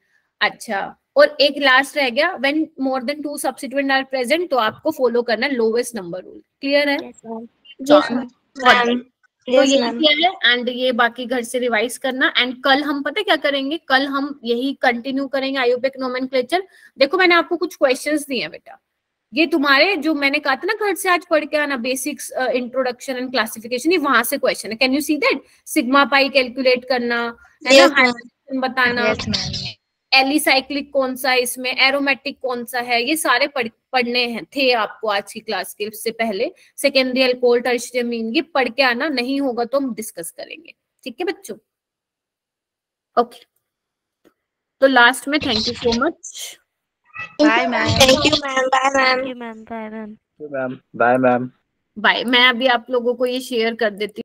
अच्छा और एक लास्ट रह गया, when more than 2 substituent are present तो आपको फॉलो करना है लोवेस्ट नंबर रूल। क्लियर है? तो यही किया है एंड ये बाकी घर से रिवाइज करना। एंड कल हम पता क्या करेंगे, कल हम यही कंटिन्यू करेंगे आईयूपीएसी नोमेनक्लेचर। देखो मैंने आपको कुछ क्वेश्चंस दिए हैं बेटा, ये तुम्हारे जो मैंने कहा था ना घर से आज पढ़ के आना, बेसिक्स इंट्रोडक्शन एंड क्लासिफिकेशन, ये वहां से क्वेश्चन है। Can you see that? Sigma pi calculate करना है ना, हाइड्रोजन बताना, एलिसाइक्लिक कौन सा है इसमें, एरोमेटिक कौन सा है, ये सारे पढ़ने हैं थे आपको आज की क्लास के से पहले। सेकेंडरी अल्कोहल, टर्शियरी अमीन, ये पढ़ के आना, नहीं होगा तो हम डिस्कस करेंगे, ठीक है बच्चों? ओके तो लास्ट में thank you so much. Bye ma'am. Thank you ma'am. Bye ma'am. Thank you ma'am. Bye ma'am. Bye ma'am. Bye. मैं अभी आप लोगों को ये शेयर कर देती हूँ।